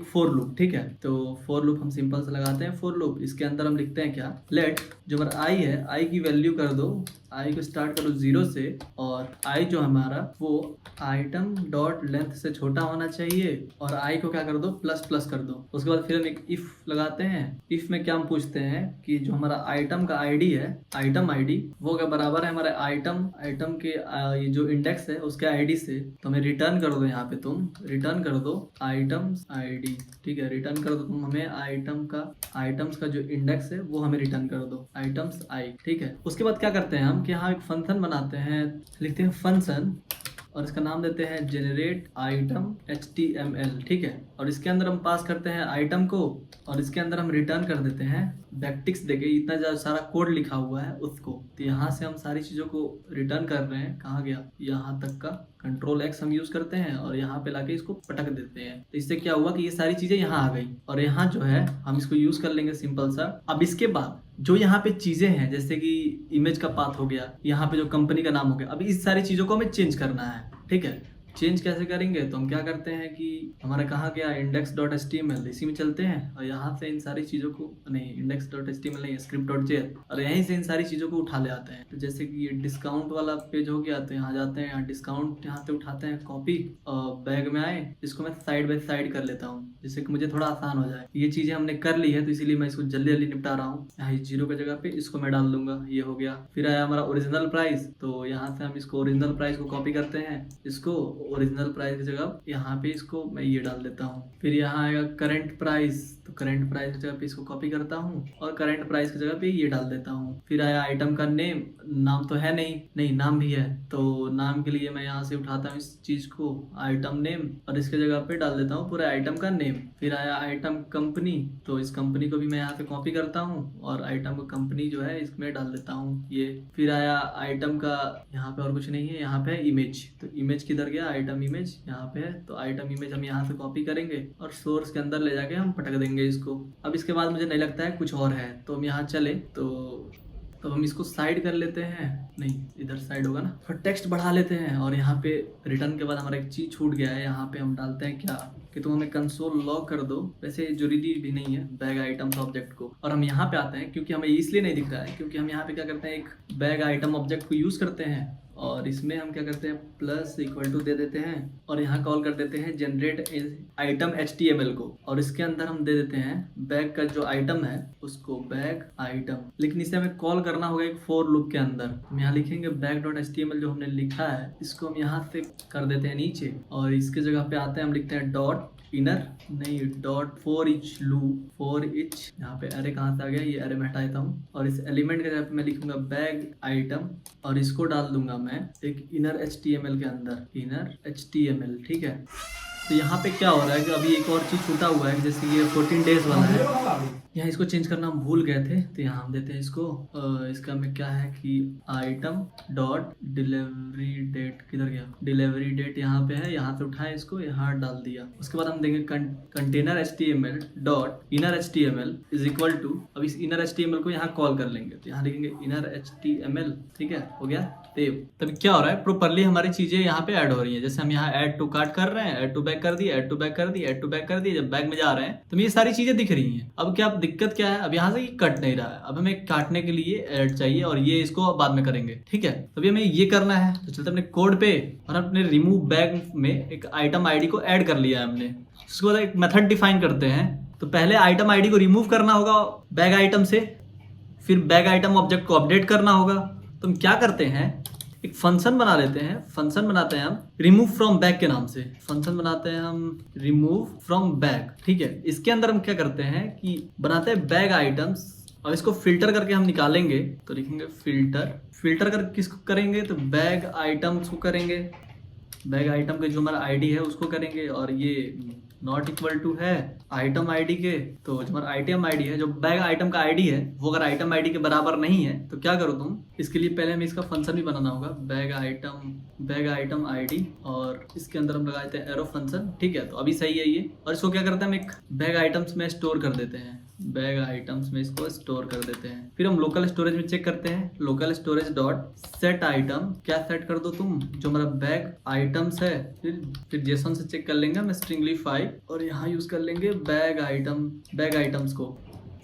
फोर लूप। ठीक है, तो फोर लूप हम सिंपल से लगाते हैं फोर लूप। इसके अंदर हम लिखते हैं क्या, लेट जो हमारा आई है, आई की वैल्यू कर दो, आई को स्टार्ट करो 0 से, और आई जो हमारा वो आइटम डॉट लेंथ से छोटा होना चाहिए, और आई को क्या कर दो, प्लस कर दो। उसके बाद फिर हम एक इफ लगाते हैं। इफ में क्या हम पूछते हैं कि जो हमारा आइटम का आईडी है, आइटम आईडी, वो क्या बराबर है हमारे आइटम के ये जो इंडेक्स है उसके आईडी से। तो हमें रिटर्न कर दो, यहाँ पे तुम रिटर्न कर दो आइटम्स आईडी। ठीक है, रिटर्न कर दो तुम हमें आइटम्स का जो इंडेक्स है वो हमें रिटर्न कर दो, आइटम्स आई। ठीक है, उसके बाद क्या करते हैं हम कि यहाँ एक फंक्शन बनाते हैं, लिखते हैं फंक्शन, और इसका नाम देते हैं जेनरेट आइटम HTML। ठीक है, और इसके अंदर हम पास करते हैं आइटम को, और इसके अंदर हम रिटर्न कर देते हैं बैकटिक्स देके, इतना ज़्यादा सारा कोड लिखा हुआ है उसको। तो यहाँ से हम सारी चीज़ों को रिटर्न कर रहे हैं, कहाँ गया, यहाँ तक का Ctrl+X हम यूज करते हैं, और यहाँ पे लाके इसको पटक देते हैं। तो इससे क्या हुआ कि ये सारी चीज़ें यहाँ आ गई, और यहाँ जो है हम इसको यूज कर लेंगे सिंपल सा। अब इसके बाद जो यहाँ पे चीजें हैं, जैसे कि इमेज का पाथ हो गया, यहाँ पे जो कंपनी का नाम हो गया, अब इस सारी चीजों को हमें चेंज करना है। ठीक है, चेंज कैसे करेंगे, तो हम क्या करते हैं कि हमारा कहाँ गया index.html, इसी में चलते हैं और यहाँ से इन सारी चीज़ों को, नहीं index.html नहीं, script.js, और यहीं से इन सारी चीज़ों को उठा ले आते हैं। तो जैसे कि ये डिस्काउंट वाला पेज हो गया, तो यहाँ जाते हैं, यहाँ डिस्काउंट यहाँ से उठाते हैं कॉपी, और बैग में आए, इसको मैं साइड बाई साइड कर लेता हूँ जिससे कि मुझे थोड़ा आसान हो जाए। ये चीज़ें हमने कर ली है तो इसीलिए मैं इसको जल्दी जल्दी निपटा रहा हूँ। यहाँ 0 की जगह पे इसको मैं डाल दूंगा, ये हो गया। फिर आया हमारा ओरिजिनल प्राइस, तो यहाँ से हम इसको ओरिजिनल प्राइस को कॉपी करते हैं, इसको ओरिजिनल प्राइस की जगह यहाँ पे इसको मैं ये डाल देता हूँ। फिर यहाँ आएगा करंट प्राइस, तो करंट प्राइस की जगह पे इसको कॉपी करता हूँ और करंट प्राइस की जगह पे ये डाल देता हूँ। फिर आया आइटम का नेम, नाम तो है नहीं नाम भी है, तो नाम के लिए मैं यहाँ से उठाता हूँ इस चीज को, आइटम नेम, और इसके जगह पे डाल देता हूँ पूरा आइटम का नेम। फिर आया आइटम कंपनी, तो इस कंपनी को भी मैं यहाँ से कॉपी करता हूँ और आइटम का कंपनी जो है इसमें डाल देता हूँ ये। फिर आया आइटम का, यहाँ पे और कुछ नहीं है, यहाँ पे इमेज, तो इमेज किधर गया, आइटम इमेज यहाँ पे है, तो आइटम इमेज हम यहाँ से कॉपी करेंगे और सोर्स के अंदर ले जाके हम पटक देंगे इसको। अब इसके बाद मुझे नहीं लगता है कुछ और है, तो हम यहाँ चले तो हम इसको साइड कर लेते हैं, नहीं इधर साइड होगा ना, और टेक्स्ट बढ़ा लेते हैं। और यहाँ पे रिटर्न के बाद हमारा एक चीज छूट गया है, यहाँ पे हम डालते हैं क्या कि तुम हमें कंसोल लॉग कर दो। वैसे जरूरी भी नहीं है बैग आइटम्स ऑब्जेक्ट को। और हम यहाँ पे आते हैं, क्योंकि हमें इसलिए नहीं दिख रहा है क्योंकि हम यहाँ पे क्या करते हैं, एक बैग आइटम ऑब्जेक्ट को यूज करते हैं और इसमें हम क्या करते हैं प्लस इक्वल टू दे देते हैं और यहाँ कॉल कर देते हैं जनरेट आइटम HTML को, और इसके अंदर हम दे देते हैं बैग का जो आइटम है उसको बैग आइटम। लेकिन इसे हमें कॉल करना होगा एक फॉर लूप के अंदर। हम यहाँ लिखेंगे बैग.html, जो हमने लिखा है इसको हम यहाँ से कर देते हैं नीचे, और इसके जगह पे आते हैं हम लिखते हैं डॉट इनर, नहीं dot for each loop, for each, यहाँ पे अरे कहाँ से आ गया, ये अरे मैं हटा देता हूँ, और इस एलिमेंट के जगह पे मैं लिखूंगा बैग आइटम और इसको डाल दूंगा मैं एक इनर HTML के अंदर, इनर HTML, ठीक है। तो यहाँ पे क्या हो रहा है कि अभी एक और चीज छूटा हुआ है, जैसे ये 14 डेज वाला है, यहाँ इसको चेंज करना हम भूल गए थे, तो यहाँ हम देते हैं इसको, इसका में क्या है कि आइटम डॉट डिलीवरी डेट, किधर गया डिलीवरी डेट, यहाँ पे है, यहाँ से उठाए इसको यहाँ डाल दिया। उसके बाद हम देंगे container HTML dot inner HTML is equal to, अब इस इनर HTML को यहाँ कॉल कर लेंगे, तो यहाँ लिखेंगे इनर HTML, ठीक है, हो गया सेव। तभी क्या हो रहा है, प्रॉपर्ली हमारी चीजें यहाँ पे ऐड हो रही है। जैसे हम यहाँ ऐड टू कार्ट कर रहे हैं, ऐड टू बैग कर दिए, ऐड टू बैग कर दिए, ऐड टू बैग कर दिए, जब बैग में जा रहे हैं तो ये सारी चीजें दिख रही हैं। अब क्या दिक्कत क्या है, अब यहाँ से ये कट नहीं रहा है, अब हमें काटने के लिए ऐड चाहिए और ये इसको बाद में करेंगे, ठीक है। तभी हमें ये करना है, तो चलते अपने कोड पे और अपने रिमूव बैग में एक आइटम आईडी को ऐड कर लिया है हमने। उसके बाद एक मेथड डिफाइन करते हैं, तो पहले आइटम आईडी को रिमूव करना होगा बैग आइटम से, फिर बैग आइटम ऑब्जेक्ट को अपडेट करना होगा। तो हम क्या करते हैं, एक फंक्शन बना लेते हैं, फंक्शन बनाते हैं हम रिमूव फ्रॉम बैग के नाम से, फंक्शन बनाते हैं हम रिमूव फ्रॉम बैग, ठीक है। इसके अंदर हम क्या करते हैं कि बनाते हैं बैग आइटम्स और इसको फिल्टर करके हम निकालेंगे, तो लिखेंगे फिल्टर कर किसको करेंगे, तो बैग आइटम्स को करेंगे, बैग आइटम के जो हमारा आईडी है उसको करेंगे, और ये नॉट इक्वल टू है आइटम आईडी के, तो जो हमारा आइटम आईडी है, जो बैग आइटम का आईडी है वो अगर आइटम आईडी के बराबर नहीं है तो क्या करो तुम, इसके लिए पहले हमें इसका फंक्शन भी बनाना होगा, बैग आइटम आईडी, और इसके अंदर हम लगाते हैं एरो फंक्शन, ठीक है। तो अभी सही है ये, और इसको क्या करते हैं हम एक बैग आइटम्स में स्टोर कर देते हैं, बैग आइटम्स में इसको स्टोर कर देते हैं। फिर हम लोकल स्टोरेज में चेक करते हैं, local storage dot set item, क्या सेट कर दो तुम, जो हमारा बैग आइटम्स है, फिर जेसन से चेक कर लेंगे हम स्ट्रिंगलीफाई, और यहाँ यूज कर लेंगे बैग आइटम्स को।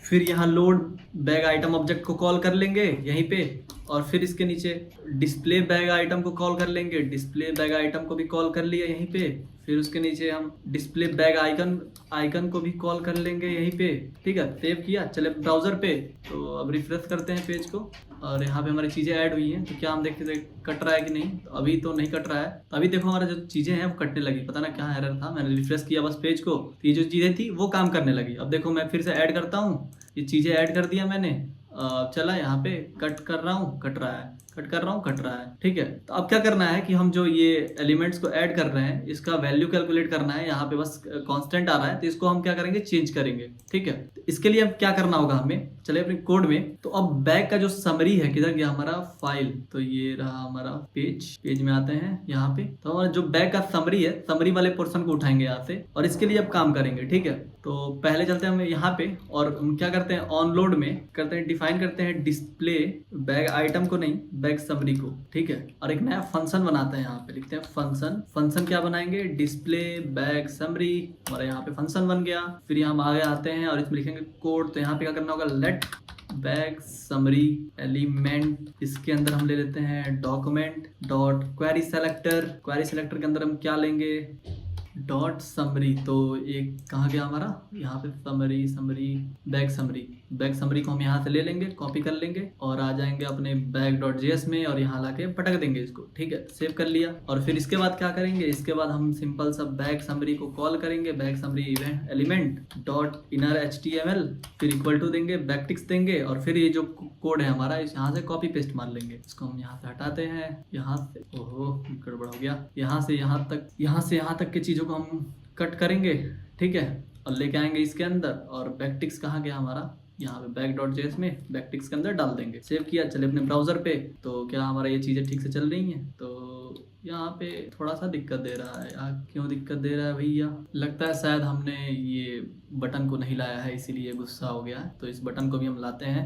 फिर यहाँ लोड बैग आइटम ऑब्जेक्ट को कॉल कर लेंगे यहीं पे, और फिर इसके नीचे डिस्प्ले बैग आइटम को कॉल कर लेंगे, डिस्प्ले बैग आइटम को भी कॉल कर लिया यहीं पे। फिर उसके नीचे हम डिस्प्ले बैग आइकन को भी कॉल कर लेंगे यहीं पे, ठीक है। सेव किया, चले ब्राउजर पे, तो अब रिफ्रेश करते हैं पेज को, और यहाँ पे हमारी चीज़ें ऐड हुई हैं। तो क्या हम देखते थे कट रहा है कि नहीं, तो अभी तो नहीं कट रहा है, तो अभी देखो हमारा जो चीज़ें हैं वो कटने लगी, पता ना क्या एरर था, मैंने रिफ्रेश किया बस पेज को, तो ये जो चीज़ें थी वो काम करने लगी। अब देखो मैं फिर से ऐड करता हूँ, ये चीज़ें ऐड कर दिया मैंने, चला यहाँ पे कट कर रहा हूँ, कट रहा है, कट कर रहा हूँ, कट रहा है, ठीक है। तो अब क्या करना है कि हम जो ये एलिमेंट्स को ऐड कर रहे हैं इसका वैल्यू कैलकुलेट करना है, यहाँ पे बस कांस्टेंट आ रहा है तो इसको हम क्या करेंगे, चेंज करेंगे, ठीक है। तो इसके लिए अब क्या करना होगा हमें, चलिए अपने कोड में, तो अब बैग का जो समरी है किधर गया हमारा फाइल, तो ये रहा हमारा पेज में आते हैं यहाँ पे, तो हमारा जो बैग का समरी है, समरी वाले पोर्शन को उठाएंगे यहाँ से और इसके लिए अब काम करेंगे, ठीक है। तो पहले चलते हैं हम यहाँ पे और हम क्या करते हैं, ऑन लोड में करते हैं, डिफाइन करते हैं डिस्प्ले बैग आइटम को नहीं, बैग समरी को, ठीक है। और एक नया फंक्शन बनाते हैं, यहाँ पे लिखते हैं फंक्शन। फंक्शन क्या बनाएंगे, डिस्प्ले बैग समरी, हमारा यहाँ पे फंक्शन बन गया। फिर हम आगे आते हैं और इसमें लिखेंगे कोड। तो यहाँ पे क्या करना होगा, लेट बैग समरी एलिमेंट, इसके अंदर हम ले लेते हैं document dot query selector. Query selector के अंदर हम क्या लेंगे, डॉट समरी। तो एक कहाँ गया हमारा, यहाँ पे summary summary bag summary. Bag summary को हम यहाँ से ले लेंगे, कॉपी कर लेंगे और आ जाएंगे अपने बैग.js में और यहाँ लाके पटक देंगे इसको, ठीक है। सेव कर लिया। और फिर इसके बाद क्या करेंगे, इसके बाद हम सिंपल सा बैग समरी को कॉल करेंगे, bag summary event element dot inner HTML, फिर इक्वल टू देंगे, बैकटिक्स देंगे और फिर ये जो कोड है हमारा इस यहाँ से कॉपी पेस्ट मार लेंगे। इसको हम यहाँ से हटाते हैं, यहाँ से, ओहो गड़बड़ हो गया, यहाँ से यहाँ तक, यहाँ से यहाँ तक की चीज़ों को हम कट करेंगे, ठीक है। और लेके आएंगे इसके अंदर और बैकटिक्स कहाँ गया हमारा, यहाँ पे बैग.js में बैकटिक्स के अंदर डाल देंगे। सेव किया, चले अपने ब्राउजर पे। तो क्या हमारा ये चीज़ें ठीक से चल रही हैं, तो यहाँ पे थोड़ा सा दिक्कत दे रहा है यार। क्यों दिक्कत दे रहा है भैया, लगता है शायद हमने ये बटन को नहीं लाया है इसीलिए गुस्सा हो गया है। तो इस बटन को भी हम लाते हैं,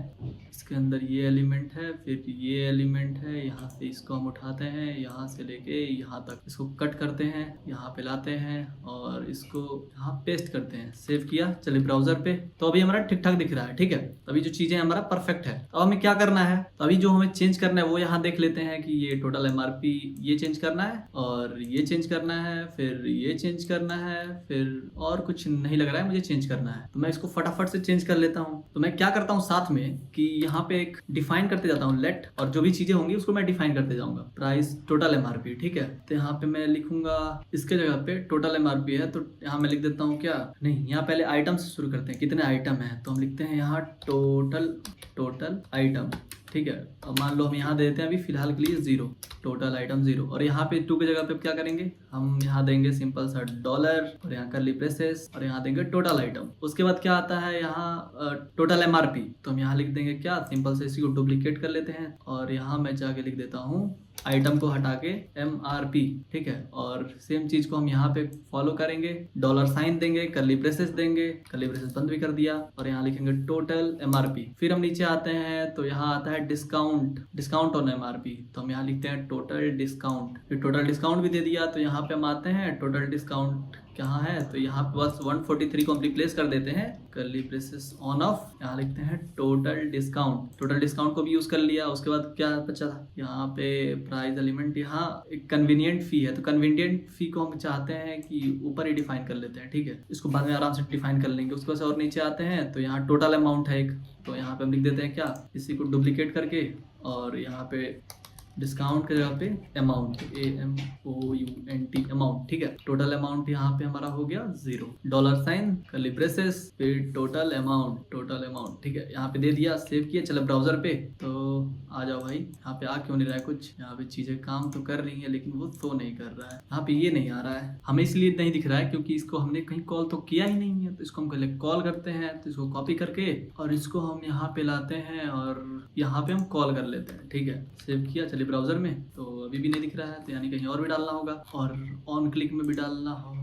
इसके अंदर ये एलिमेंट है, फिर ये एलिमेंट है, यहाँ से इसको हम उठाते हैं, यहाँ से लेके यहाँ तक इसको कट करते हैं, यहाँ पे लाते हैं और इसको यहाँ पेस्ट करते हैं। सेव किया, चलिए ब्राउजर पे। तो अभी हमारा ठीक ठाक दिख रहा है, ठीक है। अभी जो चीज़ें हमारा परफेक्ट है। अब हमें क्या करना है, अभी जो हमें चेंज करना है वो यहाँ देख लेते हैं कि ये टोटल MRP ये चेंज करना है और ये चेंज करना है, फिर ये चेंज करना है, फिर और कुछ नहीं लग रहा है मुझे चेंज करना है। तो मैं इसको फटाफट से चेंज कर लेता हूँ। तो मैं क्या करता हूँ साथ में कि यहाँ पे एक डिफाइन करते जाता हूँ लेट, और जो भी चीजें होंगी उसको मैं डिफाइन करते जाऊंगा। प्राइस टोटल MRP, ठीक है। तो यहाँ पे मैं लिखूंगा, इसके जगह पे टोटल MRP है तो यहाँ मैं लिख देता हूँ क्या, नहीं यहाँ पहले आइटम से शुरू करते हैं, कितने आइटम है। तो हम लिखते हैं यहाँ टोटल आइटम, ठीक है। अब मान लो हम यहाँ दे देते हैं अभी फिलहाल के लिए 0, टोटल आइटम 0। और यहाँ पे 2 की जगह पे क्या करेंगे, हम यहाँ देंगे सिंपल सा डॉलर और यहाँ कर्ली ब्रेसेस और यहाँ देंगे टोटल आइटम। उसके बाद क्या आता है यहाँ टोटल MRP। तो हम यहाँ लिख देंगे क्या, सिंपल से इसी को डुप्लीकेट कर लेते हैं और यहाँ मैं जाके लिख देता हूँ आइटम को हटा के MRP, ठीक है। और सेम चीज को हम यहाँ पे फॉलो करेंगे, डॉलर साइन देंगे, कर्ली ब्रेसेस देंगे, कर्ली ब्रेसेस बंद भी कर दिया और यहाँ लिखेंगे टोटल MRP। फिर हम नीचे आते हैं तो यहाँ आता है डिस्काउंट ऑन MRP। तो हम यहाँ लिखते हैं टोटल डिस्काउंट, फिर टोटल डिस्काउंट भी दे दिया। तो यहाँ पे हम आते हैं टोटल डिस्काउंट कहाँ है, तो यहाँ पे बस 143 को हम रिप्लेस कर देते हैं, कर्ली ब्रेसेस ऑन ऑफ, यहाँ लिखते हैं टोटल डिस्काउंट। टोटल डिस्काउंट को भी यूज कर लिया। उसके बाद क्या बचा था, यहाँ पे प्राइस एलिमेंट, यहाँ एक कन्वीनियंट फी है। तो कन्वीनियंट फी को हम चाहते हैं कि ऊपर ही डिफाइन कर लेते हैं, ठीक है। इसको बाद में आराम से डिफाइन कर लेंगे। उसके बाद और नीचे आते हैं तो यहाँ टोटल अमाउंट है एक, तो यहाँ पे हम लिख देते हैं क्या, इसी को डुप्लीकेट करके और यहाँ पे डिस्काउंट के जगह पे अमाउंट, AMOUNT अमाउंट, ठीक है। टोटल अमाउंट यहाँ पे हमारा हो गया 0, डॉलर साइन, कर्ली ब्रेसेस, फिर टोटल अमाउंट, ठीक है। यहाँ पे दे दिया, सेव किया, चलो ब्राउजर पे। तो आ जाओ भाई, यहाँ पे आ क्यों नहीं रहा है कुछ, यहाँ पे चीजें काम तो कर रही है लेकिन वो शो नहीं कर रहा है। यहाँ पे ये नहीं आ रहा है, हमें इसलिए नहीं दिख रहा है क्योंकि इसको हमने कहीं कॉल तो किया ही नहीं है। तो इसको हम पहले कॉल करते हैं, तो इसको कॉपी करके और इसको हम यहाँ पे लाते हैं और यहाँ पे हम कॉल कर लेते हैं, ठीक है। सेव किया, चलिए ब्राउजर में। तो अभी भी नहीं दिख रहा है, तो यानी कहीं और भी डालना होगा और ऑन क्लिक में भी डालना हो।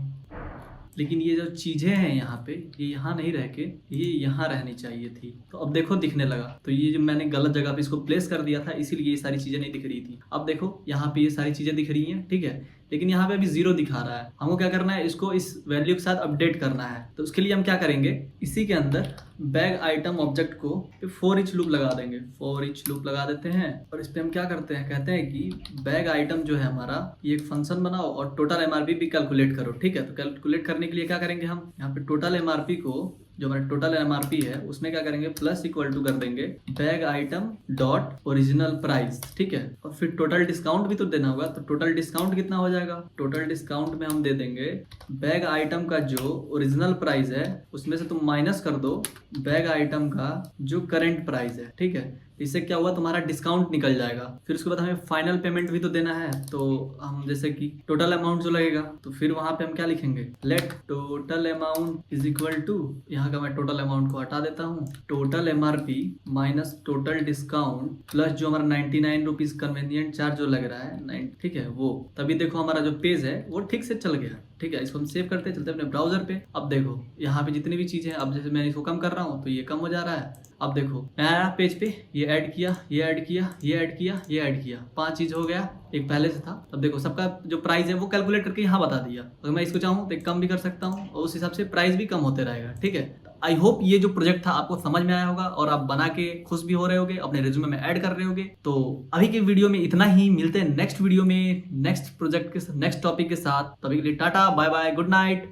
लेकिन ये जो चीजें हैं यहाँ पे, ये यहाँ नहीं रह के ये यहाँ रहनी चाहिए थी। तो अब देखो दिखने लगा। तो ये जो मैंने गलत जगह पे इसको प्लेस कर दिया था इसीलिए ये सारी चीजें नहीं दिख रही थी। अब देखो यहाँ पे ये सारी चीजें दिख रही हैं, ठीक है। लेकिन यहाँ पे अभी 0 दिखा रहा है। हमको क्या करना है, इसको इस वैल्यू के साथ अपडेट करना है। तो उसके लिए हम क्या करेंगे, इसी के अंदर बैग आइटम ऑब्जेक्ट को फॉर ईच लूप लगा देंगे, फॉर ईच लूप लगा देते हैं। और इस पे हम क्या करते हैं, कहते हैं कि बैग आइटम जो है हमारा, ये एक फंक्शन बनाओ और टोटल MRP भी कैलकुलेट करो, ठीक है। तो कैलकुलेट करने के लिए क्या करेंगे, हम यहाँ पे टोटल MRP को, जो हमारा टोटल MRP है उसमें क्या करेंगे, प्लस इक्वल टू कर देंगे bag item dot original price, ठीक है। और फिर टोटल डिस्काउंट भी तो देना होगा। तो टोटल डिस्काउंट कितना हो जाएगा, टोटल डिस्काउंट में हम दे देंगे बैग आइटम का जो ओरिजिनल प्राइस है उसमें से तुम माइनस कर दो बैग आइटम का जो करेंट प्राइस है, ठीक है। इससे क्या हुआ, तुम्हारा डिस्काउंट निकल जाएगा। फिर उसके बाद हमें फाइनल पेमेंट भी तो देना है। तो हम जैसे कि टोटल अमाउंट जो लगेगा, तो फिर वहां पे हम क्या लिखेंगे, let total amount is equal to, यहाँ का मैं टोटल अमाउंट को हटा देता हूँ, total MRP minus total discount plus जो हमारा 99 रुपीज कन्वीनियंट चार्ज जो लग रहा है, ठीक है वो। तभी देखो हमारा जो पेज है वो ठीक से चल गया, ठीक है। इसको हम सेव करते चलते अपने ब्राउजर पे। अब देखो यहाँ पे जितनी भी चीजें, अब जैसे मैं इसको कम कर रहा हूँ तो ये कम हो जा रहा है, अब देखो मैं आया पेज पे, ये ऐड किया, ये ऐड किया, ये ऐड किया, ये ऐड किया, 5 चीज हो गया, एक पहले से था। अब देखो सबका जो प्राइस है वो कैलकुलेट करके यहाँ बता दिया। अगर मैं इसको चाहूँ तो कम भी कर सकता हूँ और उस हिसाब से प्राइस भी कम होते रहेगा। ठीक है, आई होप ये जो प्रोजेक्ट था आपको समझ में आया होगा और आप बना के खुश भी हो रहे होगे, अपने रिज्यूमे में ऐड कर रहे होगे। तो अभी के वीडियो में इतना ही, मिलते हैं नेक्स्ट वीडियो में नेक्स्ट प्रोजेक्ट के नेक्स्ट टॉपिक के साथ। तभी के लिए tata bye bye, good night.